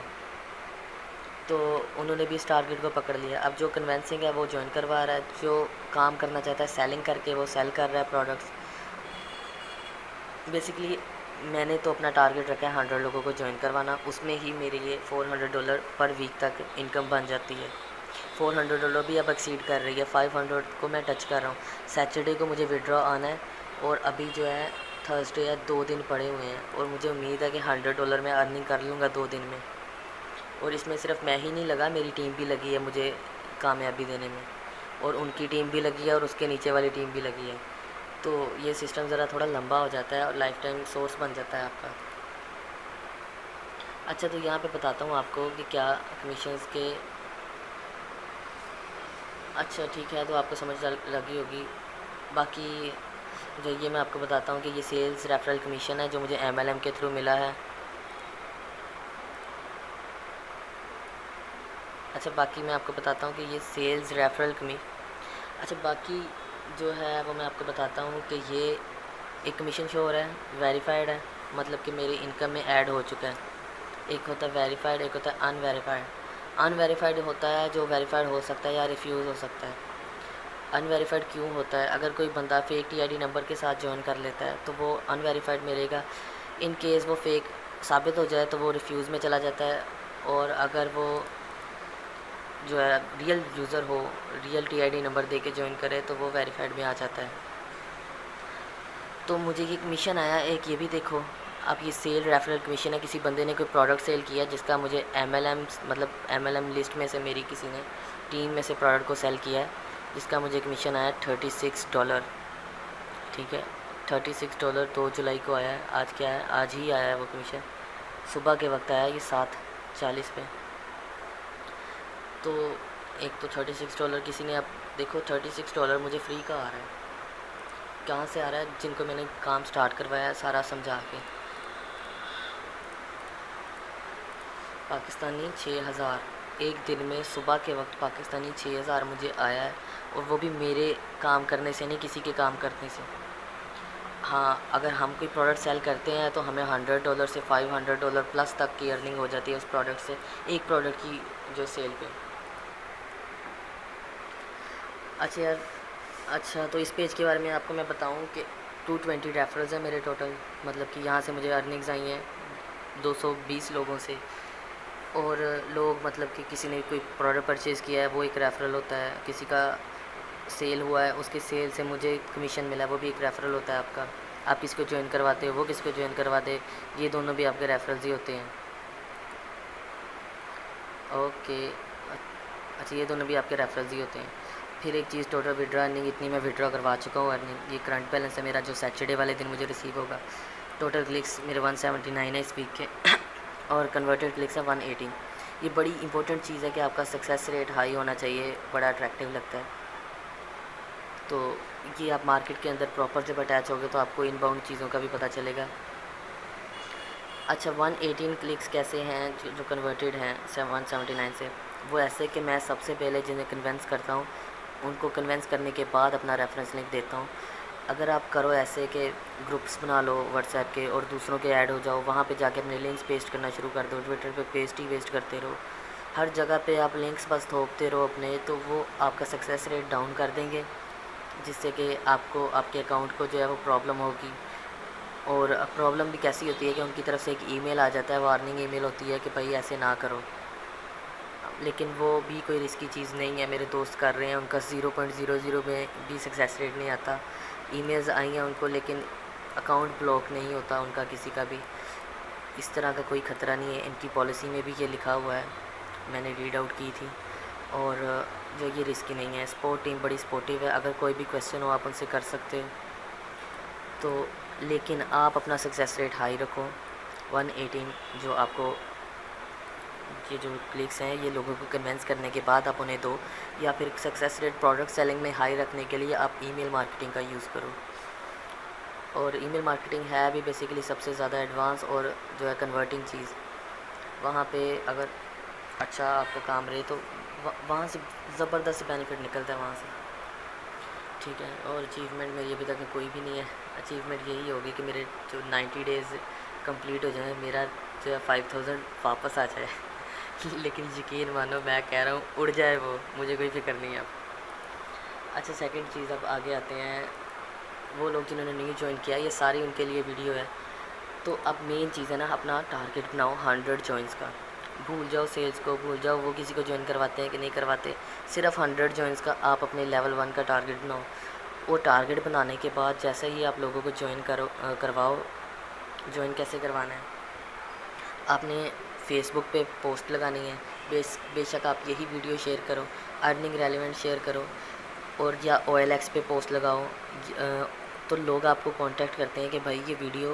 تو انہوں نے بھی اس ٹارگٹ کو پکڑ لیا۔ اب جو کنونسنگ ہے وہ جوائن کروا رہا ہے، جو کام کرنا چاہتا ہے سیلنگ کر کے وہ سیل کر رہا ہے پروڈکٹس۔ بیسکلی میں نے تو اپنا ٹارگٹ رکھا ہے 100 لوگوں کو جوائن کروانا، اس میں ہی میرے لیے $400 پر ویک تک انکم بن جاتی ہے۔ $400 بھی اب ایکسیڈ کر رہی ہے، 500 کو میں ٹچ کر رہا ہوں۔ سیٹرڈے کو مجھے وڈرا آنا ہے، اور ابھی جو ہے تھرسڈے ہے، 2 دن پڑے ہوئے ہیں، اور مجھے امید ہے کہ $100 میں ارننگ کر لوں گا 2 دن میں۔ اور اس میں صرف میں ہی نہیں لگا، میری ٹیم بھی لگی ہے مجھے کامیابی دینے میں، اور ان کی ٹیم بھی لگی ہے، اور اس کے نیچے والی ٹیم بھی لگی ہے، تو یہ سسٹم ذرا تھوڑا لمبا ہو جاتا ہے اور لائف ٹائم سورس بن جاتا ہے آپ کا۔ اچھا، تو یہاں پہ بتاتا ہوں آپ کو کہ کیا کمیشنز کے، اچھا ٹھیک ہے، تو آپ کو سمجھ لگی ہوگی۔ باقی جو یہ میں آپ کو بتاتا ہوں کہ یہ سیلز ریفرل کمیشن ہے جو مجھے MLM کے تھرو ملا ہے۔ اچھا، باقی میں آپ کو بتاتا ہوں کہ یہ سیلز ریفرل اچھا باقی جو ہے وہ میں آپ کو بتاتا ہوں کہ یہ ایک کمیشن شو ہو رہا ہے، ویریفائڈ ہے، مطلب کہ میری انکم میں ایڈ ہو چکا ہے۔ ایک ہوتا ہے ویریفائڈ، ایک ہوتا ہے ان ویریفائڈ۔ ان ویریفائڈ ہوتا ہے جو ویریفائڈ ہو سکتا ہے یا ریفیوز ہو سکتا ہے۔ ان ویریفائڈ کیوں ہوتا ہے؟ اگر کوئی بندہ فیک TID نمبر کے ساتھ جوائن کر لیتا ہے تو وہ ان ویریفائڈ ملے گا، ان کیس وہ فیک ثابت ہو جائے تو وہ ریفیوز میں چلا جاتا ہے، اور اگر وہ جو ہے ریئل یوزر ہو، ریئل TID نمبر دے کے جوائن کرے تو وہ ویریفائڈ میں آ جاتا ہے۔ تو مجھے یہ کمیشن آیا ایک، یہ بھی دیکھو، اب یہ سیل ریفرل کمیشن ہے، کسی بندے نے کوئی پروڈکٹ سیل کیا جس کا مجھے MLM لسٹ میں سے میری کسی نے ٹیم میں سے پروڈکٹ کو سیل کیا ہے، جس کا مجھے کمیشن آیا $36، ٹھیک ہے، $36 2 جولائی کو آیا ہے۔ آج کیا ہے؟ آج ہی آیا ہے وہ کمیشن، صبح کے وقت آیا، یہ 7:40 پہ۔ تو ایک تو $36 کسی نے، اب دیکھو $36 مجھے فری کا آ رہا ہے، کہاں سے آ رہا ہے؟ جن کو میں نے کام سٹارٹ کروایا ہے سارا سمجھا کے، پاکستانی 6,000 ایک دن میں، صبح کے وقت پاکستانی 6,000 مجھے آیا ہے، اور وہ بھی میرے کام کرنے سے نہیں، کسی کے کام کرنے سے۔ ہاں، اگر ہم کوئی پروڈکٹ سیل کرتے ہیں تو ہمیں $100 سے $500 پلس تک کی ارننگ ہو جاتی ہے اس پروڈکٹ سے، ایک پروڈکٹ کی جو سیل پہ۔ اچھا یار، اچھا تو اس پیج کے بارے میں آپ کو میں بتاؤں کہ 220 ریفرلز ہیں میرے ٹوٹل، مطلب کہ یہاں سے مجھے ارننگز آئی ہیں 220 لوگوں سے، اور لوگ مطلب کہ کسی نے کوئی پروڈکٹ پرچیز کیا ہے وہ ایک ریفرل ہوتا ہے، کسی کا سیل ہوا ہے اس کی سیل سے مجھے کمیشن ملا ہے وہ بھی ایک ریفرل ہوتا ہے آپ کا. آپ کسی کو جوائن کرواتے ہو وہ کسی کو جوائن کروا دے، یہ دونوں بھی آپ کے ریفرلز ہی ہوتے ہیں. اوکے، اچھا یہ دونوں بھی آپ کے ریفرنس ہی ہوتے ہیں. پھر ایک چیز ٹوٹل ودرا ارننگ، اتنی میں ودرا کروا چکا ہوں ارننگ. یہ کرنٹ بیلنس ہے میرا جو سیٹرڈے والے دن مجھے ریسیو ہوگا. ٹوٹل کلکس میرے 179 ہے اس ویک کے اور کنورٹیڈ کلکس ہے 118. یہ بڑی امپورٹنٹ چیز ہے کہ آپ کا سکسیس ریٹ ہائی ہونا چاہیے، بڑا اٹریکٹیو لگتا ہے. تو یہ آپ مارکیٹ کے اندر پراپر جب اٹیچ ہوگے تو آپ کو ان باؤنڈ چیزوں کا بھی پتہ چلے گا. اچھا 118 کلکس کیسے ہیں جو کنورٹیڈ ہیں 179 سے؟ وہ ایسے کہ میں سب سے پہلے جنہیں کنونس کرتا ہوں ان کو کنونس کرنے کے بعد اپنا ریفرنس لنک دیتا ہوں. اگر آپ کرو ایسے کہ گروپس بنا لو واٹس ایپ کے اور دوسروں کے ایڈ ہو جاؤ، وہاں پہ جا کے اپنے لنکس پیسٹ کرنا شروع کر دو، ٹویٹر پہ پیسٹ ہی ویسٹ کرتے رہو، ہر جگہ پہ آپ لنکس بس تھوپتے رہو اپنے، تو وہ آپ کا سکسیس ریٹ ڈاؤن کر دیں گے، جس سے کہ آپ کو آپ کے اکاؤنٹ کو جو ہے وہ پرابلم ہوگی. اور پرابلم بھی کیسی ہوتی ہے کہ ان کی طرف سے ایک ای میل آ جاتا ہے، وارننگ ای میل ہوتی ہے کہ بھائی ایسے نہ کرو. لیکن وہ بھی کوئی رسکی چیز نہیں ہے، میرے دوست کر رہے ہیں، ان کا 0.00 میں بھی سکسیس ریٹ نہیں آتا. ای میلز آئی ہیں ان کو لیکن اکاؤنٹ بلاک نہیں ہوتا ان کا کسی کا بھی. اس طرح کا کوئی خطرہ نہیں ہے، ان کی پالیسی میں بھی یہ لکھا ہوا ہے، میں نے ریڈ آؤٹ کی تھی. اور جو یہ رسکی نہیں ہے. سپورٹ ٹیم بڑی سپورٹیو ہے، اگر کوئی بھی کویشچن ہو آپ ان سے کر سکتے ہو. تو لیکن آپ اپنا سکسیس ریٹ ہائی رکھو. 118 جو آپ کو یہ جو کلکس ہیں یہ لوگوں کو کنونس کرنے کے بعد آپ انہیں دو، یا پھر سکسیس ریٹ پروڈکٹ سیلنگ میں ہائی رکھنے کے لیے آپ ای میل مارکیٹنگ کا یوز کرو. اور ای میل مارکیٹنگ ہے بھی بیسیکلی سب سے زیادہ ایڈوانس اور جو ہے کنورٹنگ چیز. وہاں پہ اگر اچھا آپ کا کام رہے تو وہاں سے زبردست بینیفٹ نکلتا ہے وہاں سے. ٹھیک ہے. اور اچیومنٹ میری ابھی تک کوئی بھی نہیں ہے. اچیومنٹ یہی ہوگی کہ میرے جو 90 ڈیز کمپلیٹ ہو جائیں، میرا جو ہے 5000 واپس آ جائے. لیکن یقین مانو میں کہہ رہا ہوں اڑ جائے وہ، مجھے کوئی فکر نہیں ہے اب. اچھا سیکنڈ چیز اب آگے آتے ہیں. وہ لوگ جنہوں نے نیو جوائن کیا یہ ساری ان کے لیے ویڈیو ہے. تو اب مین چیز ہے نا، اپنا ٹارگیٹ بناؤ 100 جوائنس کا. بھول جاؤ سیلز کو، بھول جاؤ وہ کسی کو جوائن کرواتے ہیں کہ نہیں کرواتے. صرف 100 جوائنس کا آپ اپنے لیول 1 کا ٹارگیٹ بناؤ. وہ ٹارگیٹ بنانے کے بعد جیسے ہی آپ لوگوں کو جوائن کرواؤ. جوائن کیسے کروانا ہے؟ آپ نے فیس بک پہ پوسٹ لگانی ہے، بے شک آپ یہی ویڈیو شیئر کرو، ارننگ ریلیونٹ شیئر کرو، اور یا OLX پہ پوسٹ لگاؤ. تو لوگ آپ کو کانٹیکٹ کرتے ہیں کہ بھائی یہ ویڈیو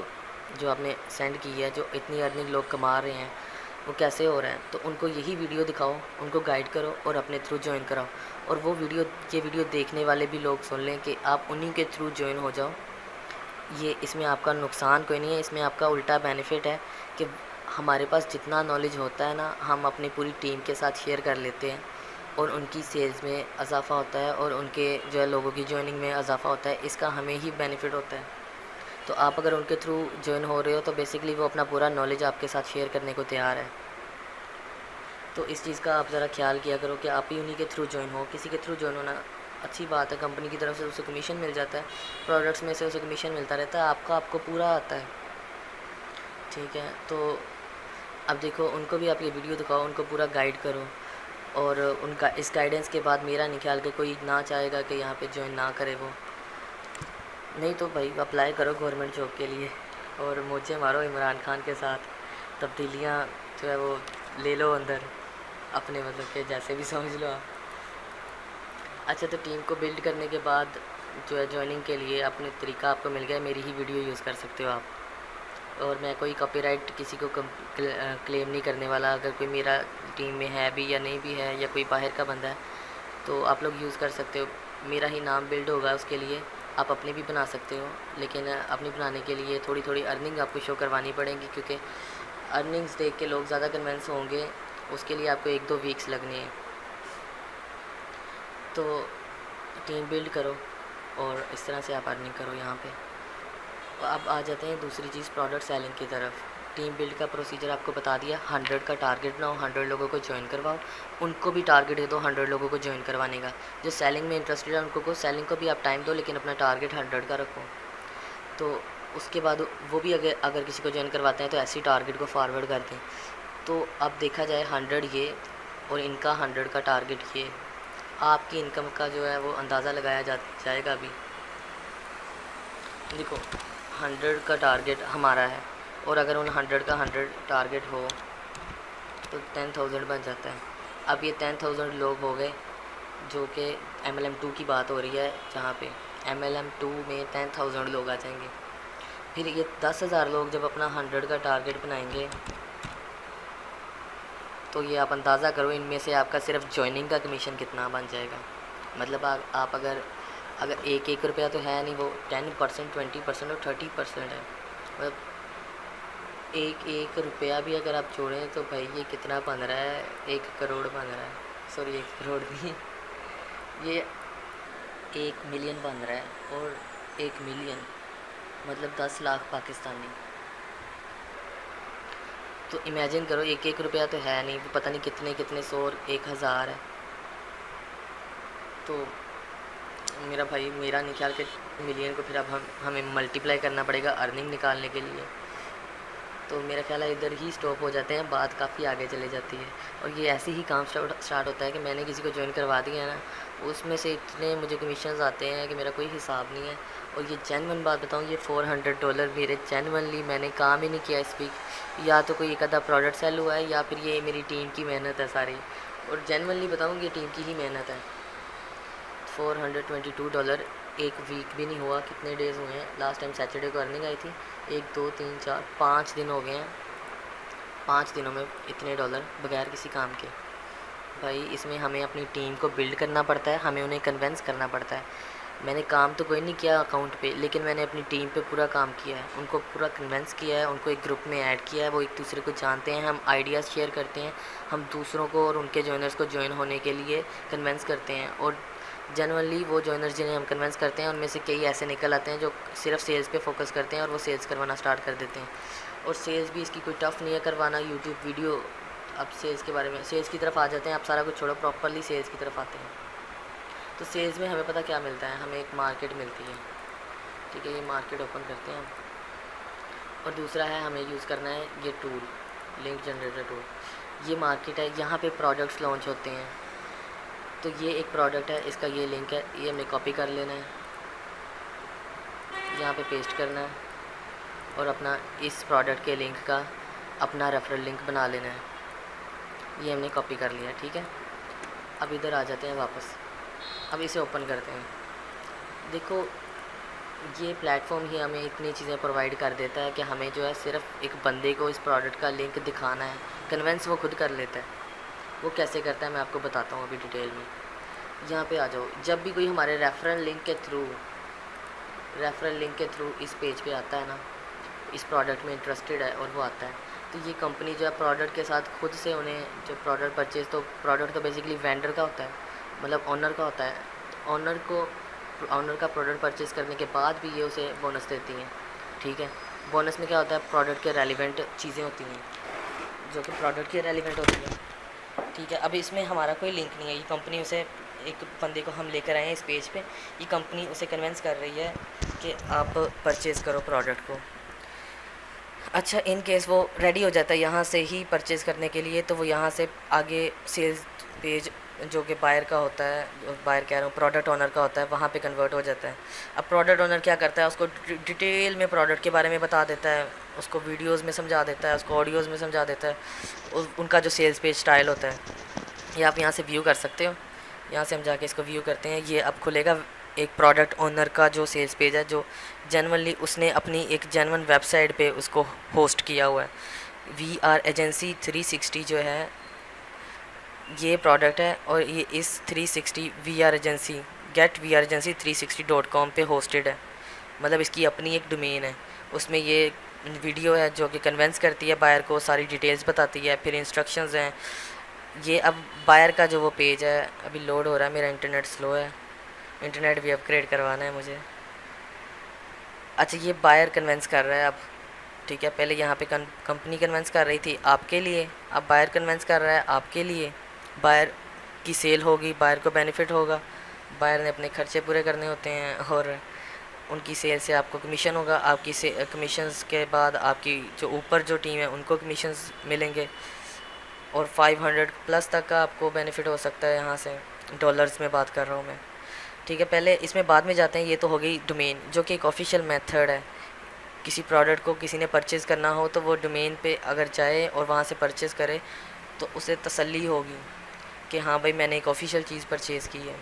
جو آپ نے سینڈ کی ہے، جو اتنی ارننگ لوگ کما رہے ہیں وہ کیسے ہو رہا ہے. تو ان کو یہی ویڈیو دکھاؤ، ان کو گائیڈ کرو اور اپنے تھرو جوائن کراؤ. اور وہ یہ ویڈیو دیکھنے والے بھی لوگ سن لیں کہ آپ انہی کے تھرو جوائن ہو جاؤ. اس میں آپ کا نقصان کوئی نہیں ہے، اس میں آپ کا الٹا بینیفٹ ہے کہ ہمارے پاس جتنا نالج ہوتا ہے نا ہم اپنی پوری ٹیم کے ساتھ شیئر کر لیتے ہیں، اور ان کی سیلز میں اضافہ ہوتا ہے اور ان کے جو ہے لوگوں کی جوائننگ میں اضافہ ہوتا ہے. اس کا ہمیں ہی بینیفٹ ہوتا ہے. تو آپ اگر ان کے تھرو جوائن ہو رہے ہو تو بیسیکلی وہ اپنا پورا نالج آپ کے ساتھ شیئر کرنے کو تیار ہے. تو اس چیز کا آپ ذرا خیال کیا کرو کہ آپ ہی انہی کے تھرو جوائن ہو. کسی کے تھرو جوائن ہونا اچھی بات ہے، کمپنی کی طرف سے اسے کمیشن مل جاتا ہے، پروڈکٹس میں سے اسے کمیشن ملتا رہتا ہے، آپ کو پورا آتا ہے. ٹھیک ہے. تو اب دیکھو ان کو بھی آپ یہ ویڈیو دکھاؤ، ان کو پورا گائیڈ کرو. اور ان کا اس گائیڈنس کے بعد میرا نہیں خیال کہ کوئی نہ چاہے گا کہ یہاں پہ جوائن نہ کرے. وہ نہیں تو بھائی اپلائی کرو گورنمنٹ جاب کے لیے اور موچے مارو عمران خان کے ساتھ. تبدیلیاں جو ہے وہ لے لو اندر اپنے، مطلب کہ جیسے بھی سمجھ لو آپ. اچھا تو ٹیم کو بلڈ کرنے کے بعد جو ہے جوائننگ کے لیے اپنے طریقہ آپ کو مل گیا، میری ہی ویڈیو یوز کر سکتے ہو آپ. اور میں کوئی کاپی رائٹ کسی کو کلیم نہیں کرنے والا. اگر کوئی میرا ٹیم میں ہے بھی یا نہیں بھی ہے یا کوئی باہر کا بندہ ہے تو آپ لوگ یوز کر سکتے ہو. میرا ہی نام بلڈ ہوگا اس کے لیے. آپ اپنی بھی بنا سکتے ہو، لیکن اپنی بنانے کے لیے تھوڑی ارننگ آپ کو شو کروانی پڑیں گی، کیونکہ ارننگز دیکھ کے لوگ زیادہ کنونس ہوں گے. اس کے لیے آپ کو 1-2 ویکس لگنے ہیں. تو ٹیم بلڈ کرو اور اس طرح سے آپ ارننگ کرو یہاں پہ. اب آ جاتے ہیں دوسری چیز پروڈکٹ سیلنگ کی طرف. ٹیم بلڈ کا پروسیجر آپ کو بتا دیا. 100 کا ٹارگیٹ بناؤ، 100 لوگوں کو جوائن کرواؤ. ان کو بھی ٹارگیٹ دے دو 100 لوگوں کو جوائن کروانے کا. جو سیلنگ میں انٹرسٹڈ ہے ان کو سیلنگ کو بھی آپ ٹائم دو، لیکن اپنا ٹارگیٹ 100 کا رکھو. تو اس کے بعد وہ بھی اگر کسی کو جوائن کرواتے ہیں تو ایسی ٹارگیٹ کو فارورڈ کر دیں. تو اب دیکھا جائے 100 یہ اور ان کا 100 کا ٹارگٹ یہ، آپ کی انکم کا جو ہے وہ اندازہ لگایا جائے گا ابھی۔ دیکھو 100 کا ٹارگٹ ہمارا ہے، اور اگر ان 100 کا 100 ٹارگٹ ہو تو 10,000 بن جاتا ہے۔ اب یہ 10,000 لوگ ہو گئے، جو کہ MLM2 کی بات ہو رہی ہے، جہاں پہ MLM2 میں 10,000 لوگ آ جائیں گے۔ پھر یہ 10,000 لوگ جب اپنا 100 کا ٹارگٹ بنائیں گے تو یہ آپ اندازہ کرو ان میں سے آپ کا صرف جوائننگ کا کمیشن کتنا بن جائے گا۔ مطلب آپ اگر 1 روپیہ تو ہے نہیں، وہ 10%، 20% اور 30% ہے۔ مطلب ایک روپیہ بھی اگر آپ چھوڑیں تو بھائی یہ کتنا بن رہا ہے، 1 کروڑ بن رہا ہے، سوری 1 کروڑ نہیں، یہ 1 ملین بن رہا ہے، اور 1 ملین مطلب 10 لاکھ پاکستانی۔ تو امیجن کرو 1 روپیہ تو ہے نہیں، پتہ نہیں کتنے 100 اور 1,000 ہے۔ تو میرا بھائی میرا نہیں خیال کہ ملین کو پھر اب ہمیں ملٹیپلائی کرنا پڑے گا ارننگ نکالنے کے لیے۔ تو میرا خیال ہے ادھر ہی سٹاپ ہو جاتے ہیں، بات کافی آگے چلے جاتی ہے، اور یہ ایسے ہی کام سٹارٹ ہوتا ہے کہ میں نے کسی کو جوائن کروا دیا ہے نا، اس میں سے اتنے مجھے کمیشنز آتے ہیں کہ میرا کوئی حساب نہیں ہے۔ اور یہ جینون بات بتاؤں، یہ $400 میرے جینونلی میں نے کام ہی نہیں کیا اس ویک، یا تو کوئی ایک آدھا پروڈکٹ سیل ہوا ہے یا پھر یہ میری ٹیم کی محنت ہے ساری، اور جینونلی بتاؤں یہ ٹیم کی ہی محنت ہے۔ $422 ایک ویک بھی نہیں ہوا، کتنے ڈیز ہوئے ہیں، لاسٹ ٹائم سیٹرڈے کو ارننگ آئی تھی، 1 2 3 4 5 دن ہو گئے ہیں، 5 دنوں میں اتنے ڈالر بغیر کسی کام کے۔ بھائی اس میں ہمیں اپنی ٹیم کو بلڈ کرنا پڑتا ہے، ہمیں انہیں کنونس کرنا پڑتا ہے۔ میں نے کام تو کوئی نہیں کیا اکاؤنٹ پہ، لیکن میں نے اپنی ٹیم پہ پورا کام کیا ہے، ان کو پورا کنونس کیا ہے، ان کو ایک گروپ میں ایڈ کیا ہے، وہ ایک دوسرے کو جانتے ہیں، ہم آئیڈیاز شیئر کرتے ہیں، ہم دوسروں کو اور ان کے جوائنرز کو جوائن ہونے کے لیے کنونس کرتے ہیں، اور جنرلی وہ جوائنرز جنہیں ہم کنونس کرتے ہیں ان میں سے کئی ایسے نکل آتے ہیں جو صرف سیلز پہ فوکس کرتے ہیں، اور وہ سیلز کروانا سٹارٹ کر دیتے ہیں۔ اور سیلز بھی اس کی کوئی ٹف نہیں ہے کروانا، یوٹیوب ویڈیو۔ اب سیلز کے بارے میں، سیلز کی طرف آ جاتے ہیں، آپ سارا کچھ چھوڑو، پراپرلی سیلز کی طرف آتے ہیں۔ تو سیلز میں ہمیں پتہ کیا ملتا ہے، ہمیں ایک مارکیٹ ملتی ہے، ٹھیک ہے، یہ مارکیٹ اوپن کرتے ہیں ہم۔ اور دوسرا ہے ہمیں یوز کرنا ہے یہ ٹول، لنک جنریٹر ٹول۔ یہ مارکیٹ ہے، یہاں پہ پروڈکٹس لانچ ہوتے ہیں۔ تو یہ ایک پروڈکٹ ہے، اس کا یہ لنک ہے، یہ ہمیں کاپی کر لینا ہے، یہاں پہ پیسٹ کرنا ہے، اور اپنا اس پروڈکٹ کے لنک کا اپنا ریفرل لنک بنا لینا ہے۔ یہ ہم نے کاپی کر لیا، ٹھیک ہے۔ اب ادھر آ جاتے ہیں واپس، اب اسے اوپن کرتے ہیں۔ دیکھو یہ پلیٹ فارم ہی ہمیں اتنی چیزیں پرووائڈ کر دیتا ہے کہ ہمیں جو ہے صرف ایک بندے کو اس پروڈکٹ کا لنک دکھانا ہے، کنونس وہ خود کر لیتا ہے۔ وہ کیسے کرتا ہے میں آپ کو بتاتا ہوں ابھی ڈیٹیل میں۔ یہاں پہ آ جاؤ، جب بھی کوئی ہمارے ریفرل لنک کے تھرو اس پیج پہ آتا ہے نا، اس پروڈکٹ میں انٹرسٹڈ ہے اور وہ آتا ہے، تو یہ کمپنی جو ہے پروڈکٹ کے ساتھ خود سے انہیں جو پروڈکٹ پرچیز، تو پروڈکٹ تو بیسیکلی وینڈر کا ہوتا ہے، مطلب آنر کا ہوتا ہے، آنر کا پروڈکٹ پرچیز کرنے کے بعد بھی یہ اسے بونس دیتی ہیں، ٹھیک ہے۔ بونس میں کیا ہوتا ہے، پروڈکٹ کے ریلیونٹ چیزیں ہوتی ہیں جو کہ پروڈکٹ کے ریلیونٹ ہوتی ہیں، ٹھیک ہے۔ اب اس میں ہمارا کوئی لنک نہیں ہے، یہ کمپنی اسے، ایک بندے کو ہم لے کر آئے ہیں اس پیج پہ، یہ کمپنی اسے کنونس کر رہی ہے کہ آپ پرچیز کرو پروڈکٹ کو۔ اچھا ان کیس وہ ریڈی ہو جاتا ہے یہاں سے ہی پرچیز کرنے کے لیے، تو وہ یہاں سے آگے سیلز پیج جو کہ بائر کا ہوتا ہے، بائر کہہ رہا ہوں پروڈکٹ اونر کا ہوتا ہے، وہاں پہ کنورٹ ہو جاتا ہے۔ اب پروڈکٹ اونر کیا کرتا ہے، اس کو ڈیٹیل میں پروڈکٹ کے بارے میں بتا دیتا ہے، اس کو ویڈیوز میں سمجھا دیتا ہے، اس کو آڈیوز میں سمجھا دیتا ہے، ان کا جو سیلز پیج سٹائل ہوتا ہے، یہ آپ یہاں سے ویو کر سکتے ہو۔ یہاں سے ہم جا کے اس کو ویو کرتے ہیں، یہ اب کھلے گا ایک پروڈکٹ اونر کا جو سیلز پیج ہے، جو جنرلی اس نے اپنی ایک جنون ویب سائٹ پہ اس کو ہوسٹ کیا ہوا ہے۔ VR ایجنسی 360 جو ہے یہ پروڈکٹ ہے، اور یہ اس 360 VR ایجنسی getVRagency360.com پہ ہوسٹڈ ہے، مطلب اس کی اپنی ایک ڈومین ہے، اس میں یہ ویڈیو ہے جو کہ کنونس کرتی ہے بائر کو، ساری ڈیٹیلز بتاتی ہے، پھر انسٹرکشنز ہیں۔ یہ اب بائر کا جو وہ پیج ہے، ابھی لوڈ ہو رہا ہے، میرا انٹرنیٹ سلو ہے، انٹرنیٹ بھی اپ گریڈ کروانا ہے مجھے۔ اچھا یہ بائر کنونس کر رہا ہے اب، ٹھیک ہے، پہلے یہاں پہ کمپنی کنونس کر رہی تھی آپ کے لیے، اب بائر کنونس کر رہا ہے آپ کے لیے، بائر کی سیل ہوگی، بائر کو بینیفٹ ہوگا، بائر نے اپنے خرچے پورے کرنے ہوتے ہیں، اور ان کی سیل سے آپ کو کمیشن ہوگا، آپ کی کمیشنز کے بعد آپ کی جو اوپر جو ٹیم ہے ان کو کمیشنز ملیں گے۔ اور 500 پلس تک کا آپ کو بینیفٹ ہو سکتا ہے یہاں سے، ڈالرز میں بات کر رہا ہوں میں، ٹھیک ہے. پہلے اس میں بعد میں جاتے ہیں. یہ تو ہو گئی ڈومین، جو کہ ایک آفیشیل میتھڈ ہے. کسی پروڈکٹ کو کسی نے پرچیز کرنا ہو تو وہ ڈومین پہ اگر جائے اور وہاں سے پرچیز کرے تو اسے تسلی ہوگی کہ ہاں بھائی میں نے ایک آفیشیل چیز پرچیز کی ہے.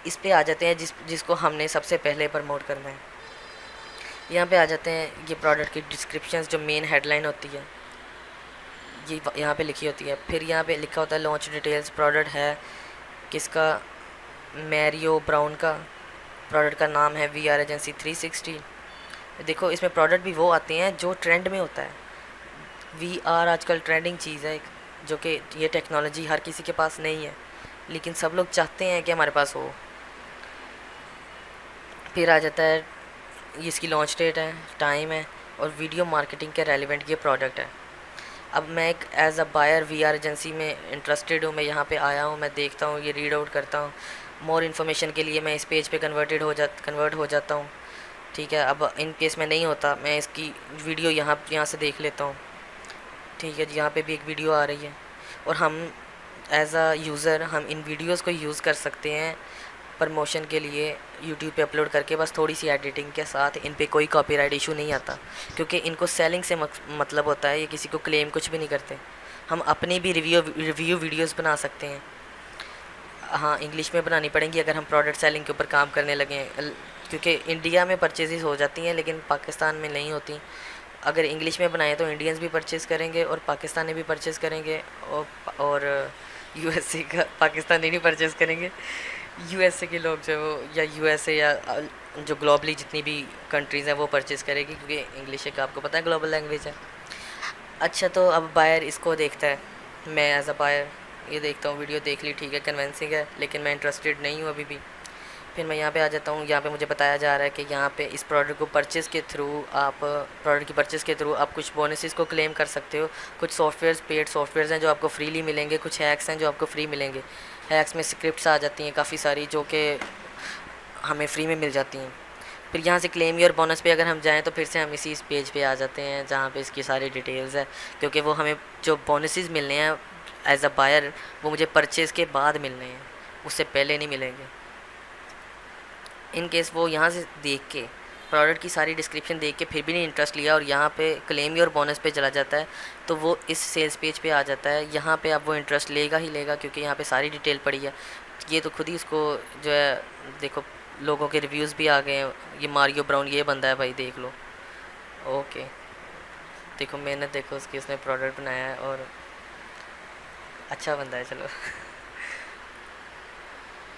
اس پہ آ جاتے ہیں جس کو ہم نے سب سے پہلے پروموٹ کرنا ہے. یہاں پہ آ جاتے ہیں. یہ پروڈکٹ کی ڈسکرپشنز جو مین ہیڈ لائن ہوتی ہے یہ یہاں پہ لکھی ہوتی ہے. پھر یہاں پہ لکھا ہوتا ہے لانچ ڈیٹیلز. پروڈکٹ ہے کس کا؟ میریو براؤن کا. پروڈکٹ کا نام ہے وی آر ایجنسی 360. دیکھو اس میں پروڈکٹ بھی وہ آتے ہیں جو ٹرینڈ میں ہوتا ہے. وی آر آج کل ٹرینڈنگ چیز ہے جو کہ یہ ٹیکنالوجی ہر کسی کے پاس نہیں ہے لیکن سب لوگ چاہتے ہیں کہ ہمارے پاس ہو. پھر آ جاتا ہے یہ اس کی لانچ ڈیٹ ہے، ٹائم ہے اور ویڈیو مارکیٹنگ کے ریلیونٹ یہ پروڈکٹ ہے. اب میں ایک as a buyer we are agency میں انٹرسٹیڈ ہوں. میں یہاں پہ آیا ہوں، میں دیکھتا ہوں، یہ ریڈ آؤٹ کرتا ہوں. مور انفارمیشن کے لیے میں اس پیج پہ کنورٹ ہو جاتا ہوں. ٹھیک ہے. اب ان کیس میں نہیں ہوتا میں اس کی ویڈیو یہاں سے دیکھ لیتا ہوں. ٹھیک ہے. یہاں پہ بھی ایک ویڈیو آ رہی ہے اور ہم ایز اے یوزر ہم ان ویڈیوز کو یوز کر سکتے ہیں پرموشن کے لیے یوٹیوب پہ اپلوڈ کر کے. بس تھوڑی سی ایڈیٹنگ کے ساتھ. ان پہ کوئی کاپی رائٹ ایشو نہیں آتا کیونکہ ان کو سیلنگ سے مطلب ہوتا ہے. یہ کسی کو کلیم کچھ بھی نہیں کرتے. ہم اپنی بھی ریویو ویڈیوز بنا سکتے ہیں. ہاں انگلش میں بنانی پڑیں گی اگر ہم پروڈکٹ سیلنگ کے اوپر کام کرنے لگیں کیونکہ انڈیا میں پرچیزز ہو جاتی ہیں لیکن پاکستان میں نہیں ہوتی. اگر انگلش میں بنائیں تو انڈینز بھی پرچیز کریں گے اور پاکستانی بھی پرچیز کریں گے اور یو ایس اے کا پاکستانی نہیں پرچیز کریں گے. یو ایس اے کے لوگ جو ہے وہ یا یو ایس اے یا جو گلوبلی جتنی بھی کنٹریز ہیں وہ پرچیز کرے گی کیونکہ انگلش ایک آپ کو پتہ ہے گلوبل لینگویج ہے. اچھا تو اب بائر اس کو دیکھتا ہے. میں ایز اے بائر یہ دیکھتا ہوں ویڈیو دیکھ لی ٹھیک ہے کنونسنگ ہے لیکن میں انٹرسٹیڈ نہیں ہوں ابھی بھی. پھر میں یہاں پہ آ جاتا ہوں. یہاں پہ مجھے بتایا جا رہا ہے کہ یہاں پہ اس پروڈکٹ کو پرچیز کے تھرو آپ کچھ بونسز کو کلیم کر سکتے ہو. کچھ softwares paid softwares ہیں جو آپ کو فریلی ملیں گے. کچھ ہیکس ہیں جو آپ کو فری ملیں گے. ہیکس میں اسکرپٹس آ جاتی ہیں کافی ساری جو کہ ہمیں فری میں مل جاتی ہیں. پھر یہاں سے کلیم یور بونس پہ اگر ہم جائیں تو پھر سے ہم اسی پیج پہ آ جاتے ہیں جہاں پہ اس کی ساری ڈیٹیلز ہے کیونکہ وہ ہمیں جو بونسز ملنے ہیں ایز اے بائر وہ مجھے پرچیز کے بعد ملنے ہیں، اس سے پہلے نہیں ملیں گے. ان کیس وہ یہاں سے دیکھ کے پروڈکٹ کی ساری ڈسکرپشن دیکھ کے پھر بھی نہیں انٹرسٹ لیا اور یہاں پہ کلیم یور بونس پہ چلا جاتا ہے تو وہ اس سیلز پیج پہ آ جاتا ہے. یہاں پہ اب وہ انٹرسٹ لے گا ہی لے گا کیونکہ یہاں پہ ساری ڈیٹیل پڑی ہے. یہ تو خود ہی اس کو جو ہے دیکھو لوگوں کے ریویوز بھی آ گئے ہیں. یہ ماریو براؤن یہ بندہ ہے بھائی دیکھ لو. اوکے دیکھو محنت دیکھو اس کی، اس نے پروڈکٹ بنایا ہے اور اچھا بندہ ہے. چلو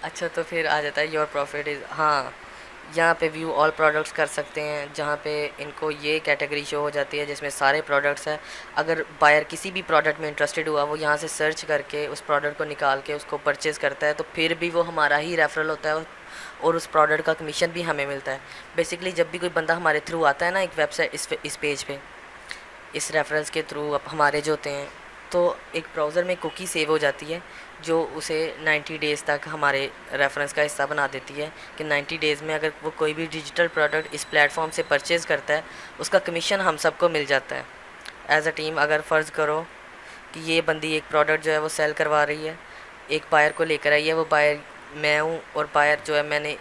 اچھا تو پھر آ جاتا ہے یور پروفٹ از. ہاں یہاں پہ ویو آل پروڈکٹس کر سکتے ہیں جہاں پہ ان کو یہ کیٹیگری شو ہو جاتی ہے جس میں سارے پروڈکٹس ہیں. اگر بائر کسی بھی پروڈکٹ میں انٹرسٹڈ ہوا وہ یہاں سے سرچ کر کے اس پروڈکٹ کو نکال کے اس کو پرچیز کرتا ہے تو پھر بھی وہ ہمارا ہی ریفرل ہوتا ہے اور اس پروڈکٹ کا کمیشن بھی ہمیں ملتا ہے. بیسکلی جب بھی کوئی بندہ ہمارے تھرو آتا ہے نا ایک ویب سائٹ اس پیج پہ اس ریفرنس کے تھرو ہمارے جو ہوتے ہیں تو ایک براؤزر میں کوکی سیو ہو جاتی ہے جو اسے 90 ڈیز تک ہمارے ریفرنس کا حصہ بنا دیتی ہے کہ 90 ڈیز میں اگر وہ کوئی بھی ڈیجیٹل پروڈکٹ اس پلیٹ فارم سے پرچیز کرتا ہے اس کا کمیشن ہم سب کو مل جاتا ہے. ایز اے ٹیم اگر فرض کرو کہ یہ بندی ایک پروڈکٹ جو ہے وہ سیل کروا رہی ہے، ایک بائر کو لے کر آئی ہے، وہ بائر میں ہوں اور بائر جو ہے میں نے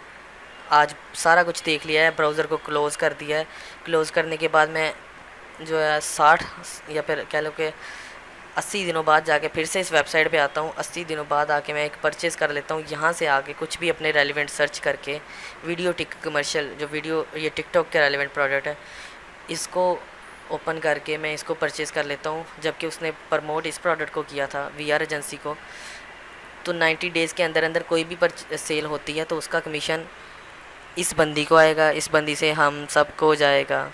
آج سارا کچھ دیکھ لیا ہے، براؤزر کو کلوز کر دیا ہے. کلوز کرنے کے بعد میں جو ہے 60 یا پھر کہہ لو کہ 80 دنوں بعد جا کے پھر سے اس ویب سائٹ پہ آتا ہوں. 80 دنوں بعد آ کے میں ایک پرچیز کر لیتا ہوں. یہاں سے آ کے کچھ بھی اپنے ریلیونٹ سرچ کر کے ویڈیو کمرشل جو ویڈیو یہ ٹک ٹاک کے ریلیونٹ پروڈکٹ ہے اس کو اوپن کر کے میں اس کو پرچیز کر لیتا ہوں. جب کہ اس نے پرموٹ اس پروڈکٹ کو کیا تھا وی آر ایجنسی کو تو 90 ڈیز کے اندر اندر کوئی بھی سیل ہوتی ہے تو اس کا کمیشن اس بندی کو آئے گا، اس بندی سے ہم سب کو جائے گا.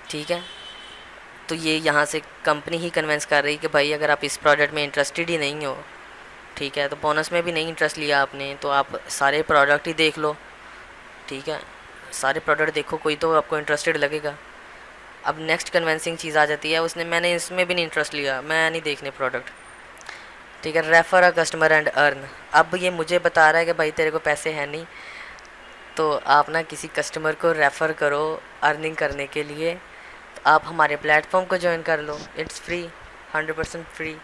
ٹھیک ہے. تو یہ یہاں سے کمپنی ہی کنونس کر رہی کہ بھائی اگر آپ اس پروڈکٹ میں انٹرسٹڈ ہی نہیں ہو ٹھیک ہے تو بونس میں بھی نہیں انٹرسٹ لیا آپ نے تو آپ سارے پروڈکٹ ہی دیکھ لو. ٹھیک ہے سارے پروڈکٹ دیکھو کوئی تو آپ کو انٹرسٹڈ لگے گا. اب نیکسٹ کنونسنگ چیز آ جاتی ہے میں نے اس میں بھی نہیں انٹرسٹ لیا، میں نہیں دیکھنے پروڈکٹ. ٹھیک ہے. Refer a customer and earn. اب یہ مجھے بتا رہا ہے کہ بھائی تیرے کو پیسے ہیں نہیں تو آپ نا کسی کسٹمر کو ریفر کرو ارننگ کرنے کے لیے. آپ ہمارے پلیٹ فارم کو جوائن کر لو، اٹس فری. 100% فری.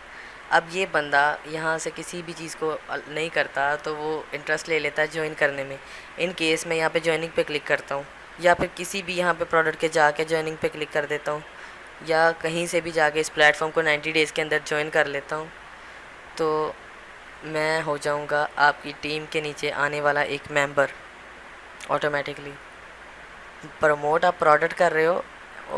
اب یہ بندہ یہاں سے کسی بھی چیز کو نہیں کرتا تو وہ انٹرسٹ لے لیتا ہے جوائن کرنے میں. ان کیس میں یہاں پہ جوائننگ پہ کلک کرتا ہوں یا پھر کسی بھی یہاں پہ پروڈکٹ کے جا کے جوائننگ پہ کلک کر دیتا ہوں یا کہیں سے بھی جا کے اس پلیٹ فارم کو 90 ڈیز کے اندر جوائن کر لیتا ہوں, تو میں ہو جاؤں گا آپ کی ٹیم کے نیچے آنے والا ایک ممبر آٹومیٹکلی. پروموٹ آپ پروڈکٹ کر رہے ہو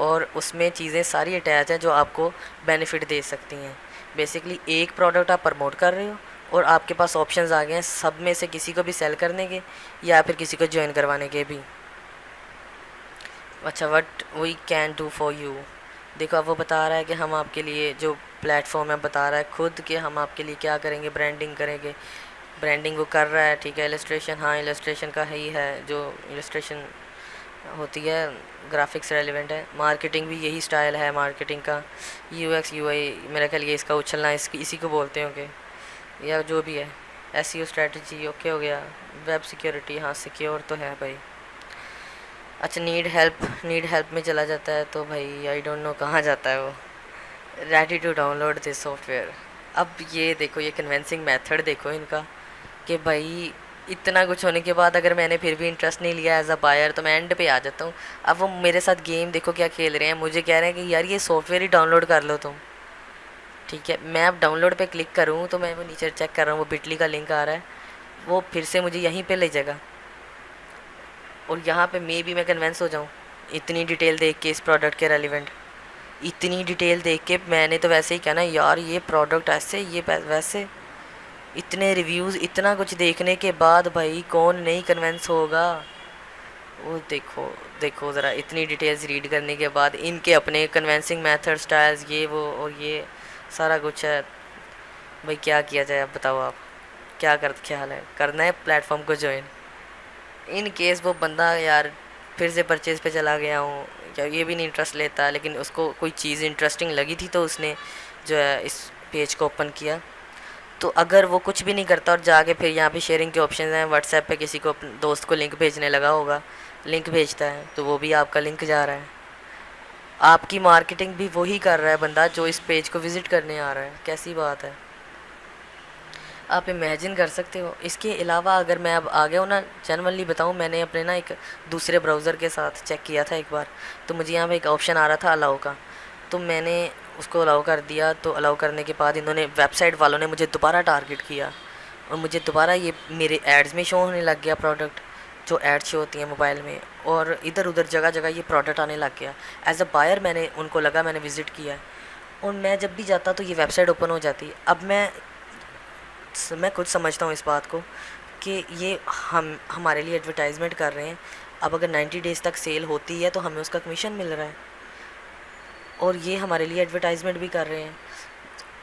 اور اس میں چیزیں ساری اٹیچ ہیں جو آپ کو بینیفٹ دے سکتی ہیں. بیسکلی ایک پروڈکٹ آپ پروموٹ کر رہے ہو اور آپ کے پاس آپشنز آ گئے ہیں سب میں سے کسی کو بھی سیل کرنے کے یا پھر کسی کو جوائن کروانے کے بھی. اچھا, what we can do for you. دیکھو اب وہ بتا رہا ہے کہ ہم آپ کے لیے جو پلیٹ فارم ہے بتا رہا ہے خود کہ ہم آپ کے لیے کیا کریں گے, برانڈنگ کریں گے. برانڈنگ وہ کر رہا ہے, ٹھیک ہے. السٹریشن, ہاں السٹریشن کا ہی ہے جو السٹریشن ہوتی ہے, گرافکس ریلیونٹ ہے. مارکیٹنگ بھی یہی سٹائل ہے مارکیٹنگ کا. یو ایکس یو آئی میرا خیال یہ اس کا اچھلنا اسی کو بولتے ہوں گے یا جو بھی ہے. ایس ای او اسٹریٹجی اوکے ہو گیا. ویب سیکیورٹی, ہاں سیکیور تو ہے بھائی. اچھا, نیڈ ہیلپ میں چلا جاتا ہے تو بھائی آئی ڈونٹ نو کہاں جاتا ہے وہ. Ready to download this software. اب یہ دیکھو یہ کنونسنگ میتھڈ دیکھو ان کا کہ بھائی اتنا کچھ ہونے کے بعد اگر میں نے پھر بھی انٹرسٹ نہیں لیا ایز اے بائر تو میں اینڈ پہ آ جاتا ہوں. اب وہ میرے ساتھ گیم دیکھو کیا کھیل رہے ہیں, مجھے کہہ رہے ہیں کہ یار یہ سافٹ ویئر ہی ڈاؤن لوڈ کر لو تم, ٹھیک ہے. میں اب ڈاؤن لوڈ پہ کلک کروں تو میں وہ نیچے چیک کر رہا ہوں وہ بٹلی کا لنک آ رہا ہے, وہ پھر سے مجھے یہیں پہ لے جائے گا اور یہاں پہ میں کنونس ہو جاؤں اتنی ڈیٹیل دیکھ کے اس پروڈکٹ کے ریلیونٹ. اتنی ڈیٹیل دیکھ کے میں نے تو ویسے ہی کہنا یار یہ پروڈکٹ ایسے یہ ویسے. اتنے ریویوز اتنا کچھ دیکھنے کے بعد بھائی کون نہیں کنونس ہوگا. وہ دیکھو ذرا اتنی ڈیٹیلز ریڈ کرنے کے بعد ان کے اپنے کنونسنگ میتھڈ سٹائلز یہ وہ اور یہ سارا کچھ ہے. بھائی کیا کیا جائے اب بتاؤ آپ کیا خیال ہے, کرنا ہے پلیٹ فارم کو جوائن. ان کیس وہ بندہ یار پھر سے پرچیز پہ چلا گیا ہوں یا یہ بھی نہیں انٹرسٹ لیتا لیکن اس کو کوئی چیز انٹرسٹنگ لگی تھی تو اس نے جو ہے اس پیج کو اوپن کیا, تو اگر وہ کچھ بھی نہیں کرتا اور جا کے پھر یہاں پہ شیئرنگ کے آپشنز ہیں, واٹس ایپ پہ کسی کو اپنے دوست کو لنک بھیجنے لگا ہوگا, لنک بھیجتا ہے تو وہ بھی آپ کا لنک جا رہا ہے. آپ کی مارکیٹنگ بھی وہی کر رہا ہے بندہ جو اس پیج کو وزٹ کرنے آ رہا ہے. کیسی بات ہے, آپ امیجن کر سکتے ہو. اس کے علاوہ اگر میں اب آگے ہوں نا, جنرلی بتاؤں, میں نے اپنے نا ایک دوسرے براؤزر کے ساتھ چیک کیا تھا ایک بار, تو مجھے یہاں پہ ایک آپشن آ رہا تھا الاؤ کا, تو میں نے اس کو الاؤ کر دیا. تو الاؤ کرنے کے بعد انہوں نے ویب سائٹ والوں نے مجھے دوبارہ ٹارگٹ کیا اور مجھے دوبارہ یہ میرے ایڈز میں شو ہونے لگ گیا پروڈکٹ, جو ایڈ شو ہوتی ہیں موبائل میں, اور ادھر ادھر جگہ جگہ یہ پروڈکٹ آنے لگ گیا. ایز اے بائر میں نے ان کو لگا, میں نے وزٹ کیا اور میں جب بھی جاتا تو یہ ویب سائٹ اوپن ہو جاتی. اب میں خود سمجھتا ہوں اس بات کو کہ یہ ہمارے لیے ایڈورٹائزمنٹ کر رہے ہیں. اب اگر 90 ڈیز تک سیل ہوتی ہے تو ہمیں اس کا کمیشن مل رہا ہے اور یہ ہمارے لیے ایڈورٹائزمنٹ بھی کر رہے ہیں,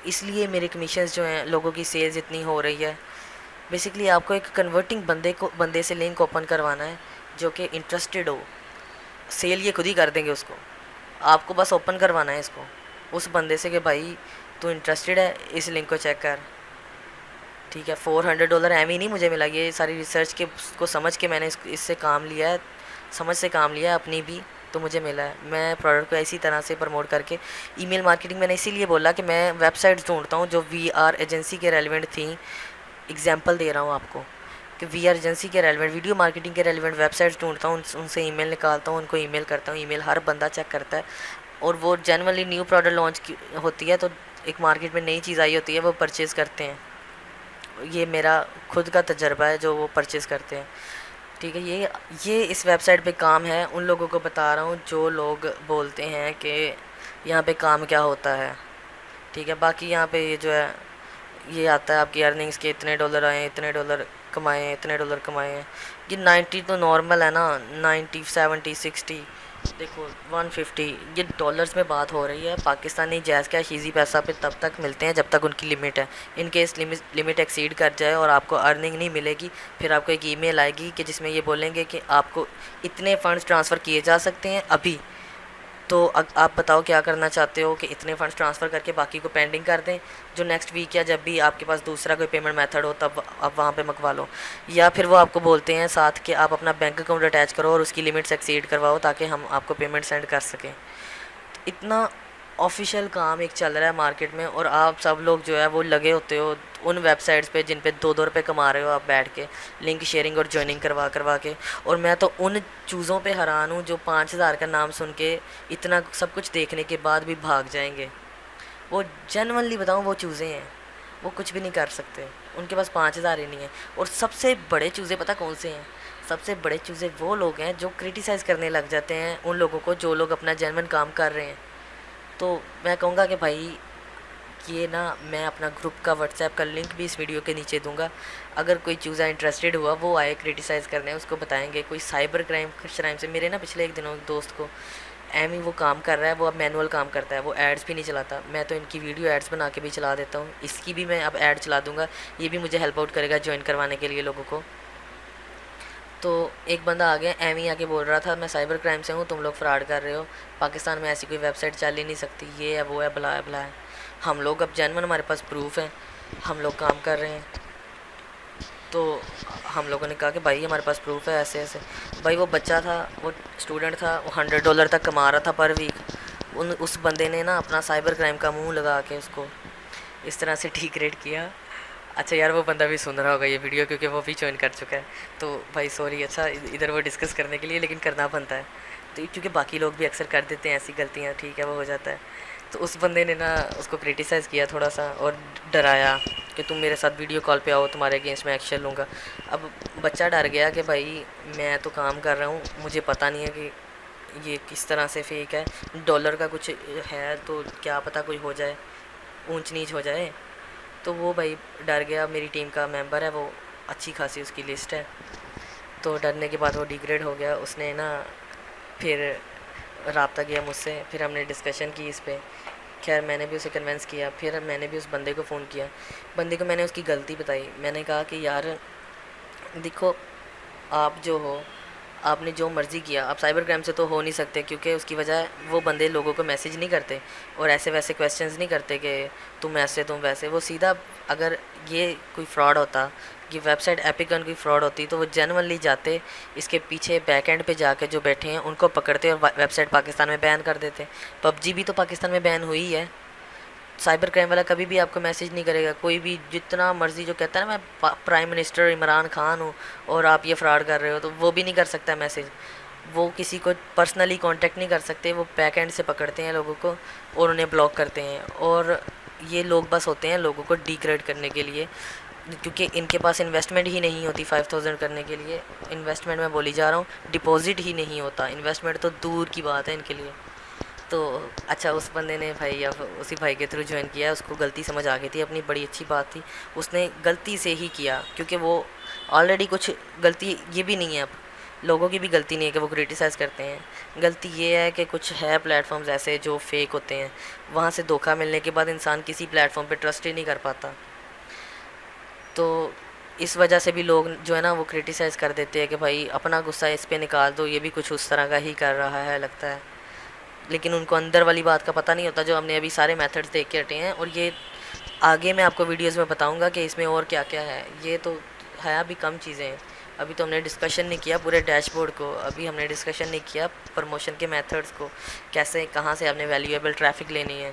اس لیے میرے کمیشنز جو ہیں لوگوں کی سیلز اتنی ہو رہی ہے. بیسکلی آپ کو ایک کنورٹنگ بندے سے لنک اوپن کروانا ہے جو کہ انٹرسٹڈ ہو. سیل یہ خود ہی کر دیں گے اس کو, آپ کو بس اوپن کروانا ہے اس کو اس بندے سے کہ بھائی تو انٹرسٹڈ ہے اس لنک کو چیک کر, ٹھیک ہے. $400 ایویں نہیں مجھے ملا, یہ ساری ریسرچ کے کو سمجھ کے میں نے اس سے کام لیا ہے, سمجھ سے کام لیا ہے اپنی بھی, تو مجھے ملا ہے. میں پروڈکٹ کو اسی طرح سے پروموٹ کر کے ای میل مارکیٹنگ میں نے اسی لیے بولا کہ میں ویب سائٹس ڈھونڈتا ہوں جو وی آر ایجنسی کے ریلیونٹ تھیں. ایگزامپل دے رہا ہوں آپ کو کہ وی آر ایجنسی کے ریلیونٹ, ویڈیو مارکیٹنگ کے ریلیونٹ ویب سائٹس ڈھونڈتا ہوں, ان سے ای میل نکالتا ہوں, ان کو ای میل کرتا ہوں. ای میل ہر بندہ چیک کرتا ہے اور وہ جنرلی نیو پروڈکٹ لانچ ہوتی ہے تو ایک مارکیٹ میں نئی چیز آئی ہوتی ہے وہ پرچیز کرتے ہیں. یہ میرا خود کا تجربہ ہے جو وہ پرچیز کرتے ہیں, ٹھیک ہے. یہ اس ویب سائٹ پہ کام ہے, ان لوگوں کو بتا رہا ہوں جو لوگ بولتے ہیں کہ یہاں پہ کام کیا ہوتا ہے, ٹھیک ہے. باقی یہاں پہ یہ جو ہے یہ آتا ہے آپ کی ارننگس کے اتنے $, آئے, اتنے $, کمائے ہیں, اتنے $, کمائے ہیں. یہ 90 تو نارمل ہے نا, 90 70 60 دیکھو 150 یہ ڈالرز میں بات ہو رہی ہے. پاکستانی جائز کیش ایزی پیسہ پہ تب تک ملتے ہیں جب تک ان کی لمٹ ہے. ان کیس لمٹ ایکسیڈ کر جائے اور آپ کو ارننگ نہیں ملے گی, پھر آپ کو ایک ای میل آئے گی کہ جس میں یہ بولیں گے کہ آپ کو اتنے فنڈز ٹرانسفر کیے جا سکتے ہیں ابھی, تو آپ بتاؤ کیا کرنا چاہتے ہو کہ اتنے فنڈز ٹرانسفر کر کے باقی کو پینڈنگ کر دیں, جو نیکسٹ ویک یا جب بھی آپ کے پاس دوسرا کوئی پیمنٹ میتھڈ ہو تب آپ وہاں پہ منگوا لو, یا پھر وہ آپ کو بولتے ہیں ساتھ کہ آپ اپنا بینک اکاؤنٹ اٹیچ کرو اور اس کی لمٹس ایکسیڈ کرواؤ تاکہ ہم آپ کو پیمنٹ سینڈ کر سکیں. اتنا آفیشیل کام ایک چل رہا ہے مارکیٹ میں، اور آپ سب لوگ جو ہے وہ لگے ہوتے ہو ان ویب سائٹس پہ جن پہ 2 روپے کما رہے ہو آپ بیٹھ کے لنک شیئرنگ اور جوائننگ کروا کے. اور میں تو ان چوزوں پہ حیران ہوں جو 5,000 کا نام سن کے اتنا سب کچھ دیکھنے کے بعد بھی بھاگ جائیں گے. وہ جینورلی بتاؤں وہ چوزیں ہیں، وہ کچھ بھی نہیں کر سکتے، ان کے پاس 5,000 ہی نہیں ہے. اور سب سے بڑے چوزے پتہ کون سے ہیں؟ سب سے بڑے چوزے وہ لوگ ہیں جو کرٹیسائز کرنے لگ جاتے ہیں ان لوگوں کو جو لوگ اپنا جینون کام کر رہے ہیں. تو میں کہوں گا کہ بھائی یہ نا، میں اپنا گروپ کا واٹس ایپ کا لنک بھی اس ویڈیو کے نیچے دوں گا. اگر کوئی چوزا انٹرسٹیڈ ہوا وہ آئے کرٹیسائز کرنے، اس کو بتائیں گے. کوئی سائبر کرائم سے میرے نا پچھلے ایک دنوں دوست کو ایم ہی وہ کام کر رہا ہے، وہ اب مینول کام کرتا ہے، وہ ایڈز بھی نہیں چلاتا. میں تو ان کی ویڈیو ایڈز بنا کے بھی چلا دیتا ہوں، اس کی بھی میں اب ایڈ چلا دوں گا. یہ بھی مجھے ہیلپ آؤٹ کرے گا جوائن کروانے کے لیے لوگوں کو. تو ایک بندہ آ گیا ایم ہی آ کے بول رہا تھا میں سائبر کرائم سے ہوں، تم لوگ فراڈ کر رہے ہو، پاکستان میں ایسی کوئی ویب سائٹ چل ہی نہیں سکتی، یہ ہے وہ ہے بلا ہے بلا ہے. ہم لوگ اب جینون، ہمارے پاس پروف ہیں، ہم لوگ کام کر رہے ہیں. تو ہم لوگوں نے کہا کہ بھائی ہمارے پاس پروف ہے ایسے ایسے. بھائی وہ بچہ تھا، وہ اسٹوڈنٹ تھا، وہ $100 تک کما رہا تھا پر ویک. اس بندے نے نا اپنا سائبر کرائم کا منہ لگا کے اس کو اس طرح سے ڈیگریڈ کیا. اچھا یار وہ بندہ بھی سن رہا ہوگا یہ ویڈیو کیونکہ وہ بھی جوائن کر چکا ہے، تو بھائی سوری. اچھا ادھر وہ ڈسکس کرنے کے لیے لیکن کرنا بنتا ہے، تو کیونکہ باقی لوگ بھی اکثر کر دیتے ہیں ایسی غلطیاں، ٹھیک ہے وہ ہو جاتا ہے. تو اس بندے نے نا اس کو کرٹیسائز کیا تھوڑا سا اور ڈرایا کہ تم میرے ساتھ ویڈیو کال پہ آؤ، تمہارے اگینسٹ میں ایکشن لوں گا. اب بچہ ڈر گیا کہ بھائی میں تو کام کر رہا ہوں، مجھے پتہ نہیں ہے کہ یہ کس طرح سے فیک ہے، ڈالر کا کچھ ہے تو کیا پتہ کوئی ہو جائے، اونچ نیچ ہو جائے. تو وہ بھائی ڈر گیا. میری ٹیم کا ممبر ہے وہ، اچھی خاصی اس کی لسٹ ہے. تو ڈرنے کے بعد وہ ڈیگریڈ ہو گیا. اس نے نا پھر رابطہ کیا مجھ سے، پھر ہم نے ڈسکشن کی اس پہ. خیر میں نے بھی اسے کنونس کیا، پھر میں نے بھی اس بندے کو فون کیا. بندے کو میں نے اس کی غلطی بتائی. میں نے کہا کہ یار دیکھو آپ جو ہو، آپ نے جو مرضی کیا، آپ سائبر کرائم سے تو ہو نہیں سکتے کیونکہ اس کی وجہ وہ بندے لوگوں کو میسیج نہیں کرتے اور ایسے ویسے کویسچنز نہیں کرتے کہ تم ایسے تم ویسے. وہ سیدھا اگر یہ کوئی فراڈ ہوتا، یہ ویب سائٹ ایپک ارن کی فراڈ ہوتی تو وہ جینورلی جاتے اس کے پیچھے بیک اینڈ پہ جا کے جو بیٹھے ہیں ان کو پکڑتے اور ویب سائٹ پاکستان میں بین کر دیتے. پب جی بھی تو پاکستان میں بین ہوئی ہے. سائبر کرائم والا کبھی بھی آپ کو میسیج نہیں کرے گا، کوئی بھی جتنا مرضی جو کہتا ہے نا میں پرائم منسٹر عمران خان ہوں اور آپ یہ فراڈ کر رہے ہو، تو وہ بھی نہیں کر سکتا میسیج. وہ کسی کو پرسنلی کانٹیکٹ نہیں کر سکتے، وہ بیک اینڈ سے پکڑتے ہیں لوگوں کو اور انہیں بلاک کرتے ہیں. اور یہ لوگ بس ہوتے ہیں لوگوں کو ڈیگریڈ کرنے کے لیے، کیونکہ ان کے پاس انویسٹمنٹ ہی نہیں ہوتی 5,000 کرنے کے لیے. انویسٹمنٹ میں بولی جا رہا ہوں، ڈپازٹ ہی نہیں ہوتا، انویسٹمنٹ تو دور کی بات ہے ان کے لیے. تو اچھا اس بندے نے بھائی اب اسی بھائی کے تھرو جوائن کیا. اس کو غلطی سمجھ آ گئی تھی اپنی، بڑی اچھی بات تھی. اس نے غلطی سے ہی کیا کیونکہ وہ آلریڈی کچھ غلطی یہ بھی نہیں ہے، اب لوگوں کی بھی غلطی نہیں ہے کہ وہ کرٹیسائز کرتے ہیں. غلطی یہ ہے کہ کچھ ہے پلیٹ فارمز ایسے جو فیک ہوتے ہیں، وہاں سے دھوکہ ملنے کے بعد انسان کسی پلیٹ فارم پہ ٹرسٹ ہی نہیں کر پاتا. تو اس وجہ سے بھی لوگ جو ہے نا وہ کرٹیسائز کر دیتے ہیں کہ بھائی اپنا غصہ اس پہ نکال دو، یہ بھی کچھ اس طرح کا ہی کر رہا ہے لگتا ہے. لیکن ان کو اندر والی بات کا پتہ نہیں ہوتا جو ہم نے ابھی سارے میتھڈز دیکھ کے ہٹے ہیں. اور یہ آگے میں آپ کو ویڈیوز میں بتاؤں گا کہ اس میں اور کیا کیا ہے. یہ تو ہے ابھی کم چیزیں ہیں، ابھی تو ہم نے ڈسکشن نہیں کیا پورے ڈیش بورڈ کو، ابھی ہم نے ڈسکشن نہیں کیا پروموشن کے میتھڈز کو، کیسے کہاں سے آپ نے ویلیویبل ٹریفک لینی ہے.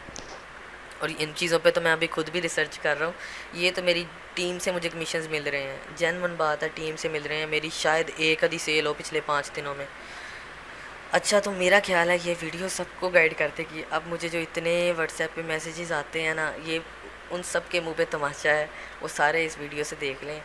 اور ان چیزوں پہ تو میں ابھی خود بھی ریسرچ کر رہا ہوں. یہ تو میری ٹیم سے مجھے کمیشنز مل رہے ہیں، جینون بات ہے، ٹیم سے مل رہے ہیں. میری شاید ایک آدھی سیل ہو پچھلے 5 دنوں میں. اچھا تو میرا خیال ہے یہ ویڈیو سب کو گائیڈ کرتے کہ اب مجھے جو اتنے واٹس ایپ پہ میسیجز آتے ہیں نا، یہ ان سب کے منہ پہ تماشا ہے. وہ سارے اس ویڈیو سے دیکھ لیں،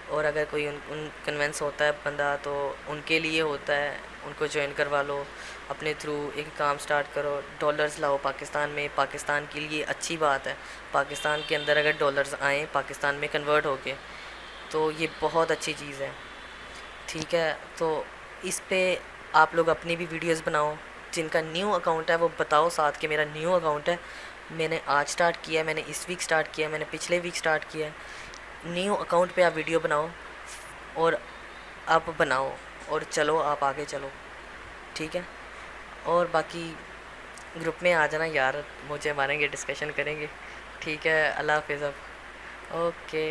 اور اگر کوئی ان کنونس ہوتا ہے بندہ تو ان کے لیے ہوتا ہے، ان کو جوائن کروا لو اپنے تھرو. ایک کام سٹارٹ کرو، ڈالرز لاؤ پاکستان میں. پاکستان کے لیے اچھی بات ہے، پاکستان کے اندر اگر ڈالرز آئیں پاکستان میں کنورٹ ہو کے تو یہ بہت اچھی چیز ہے. ٹھیک ہے، تو اس پہ آپ لوگ اپنی بھی ویڈیوز بناؤ. جن کا نیو اکاؤنٹ ہے وہ بتاؤ ساتھ کہ میرا نیو اکاؤنٹ ہے، میں نے آج سٹارٹ کیا ہے، میں نے اس ویک سٹارٹ کیا ہے، میں نے پچھلے ویک سٹارٹ کیا ہے. نیو اکاؤنٹ پہ آپ ویڈیو بناؤ اور آپ بناؤ اور چلو آپ آگے چلو. ٹھیک ہے، اور باقی گروپ میں آ جانا یار، مجھے ماریں گے، ڈسکشن کریں گے. ٹھیک ہے، اللہ حافظ. اب اوکے.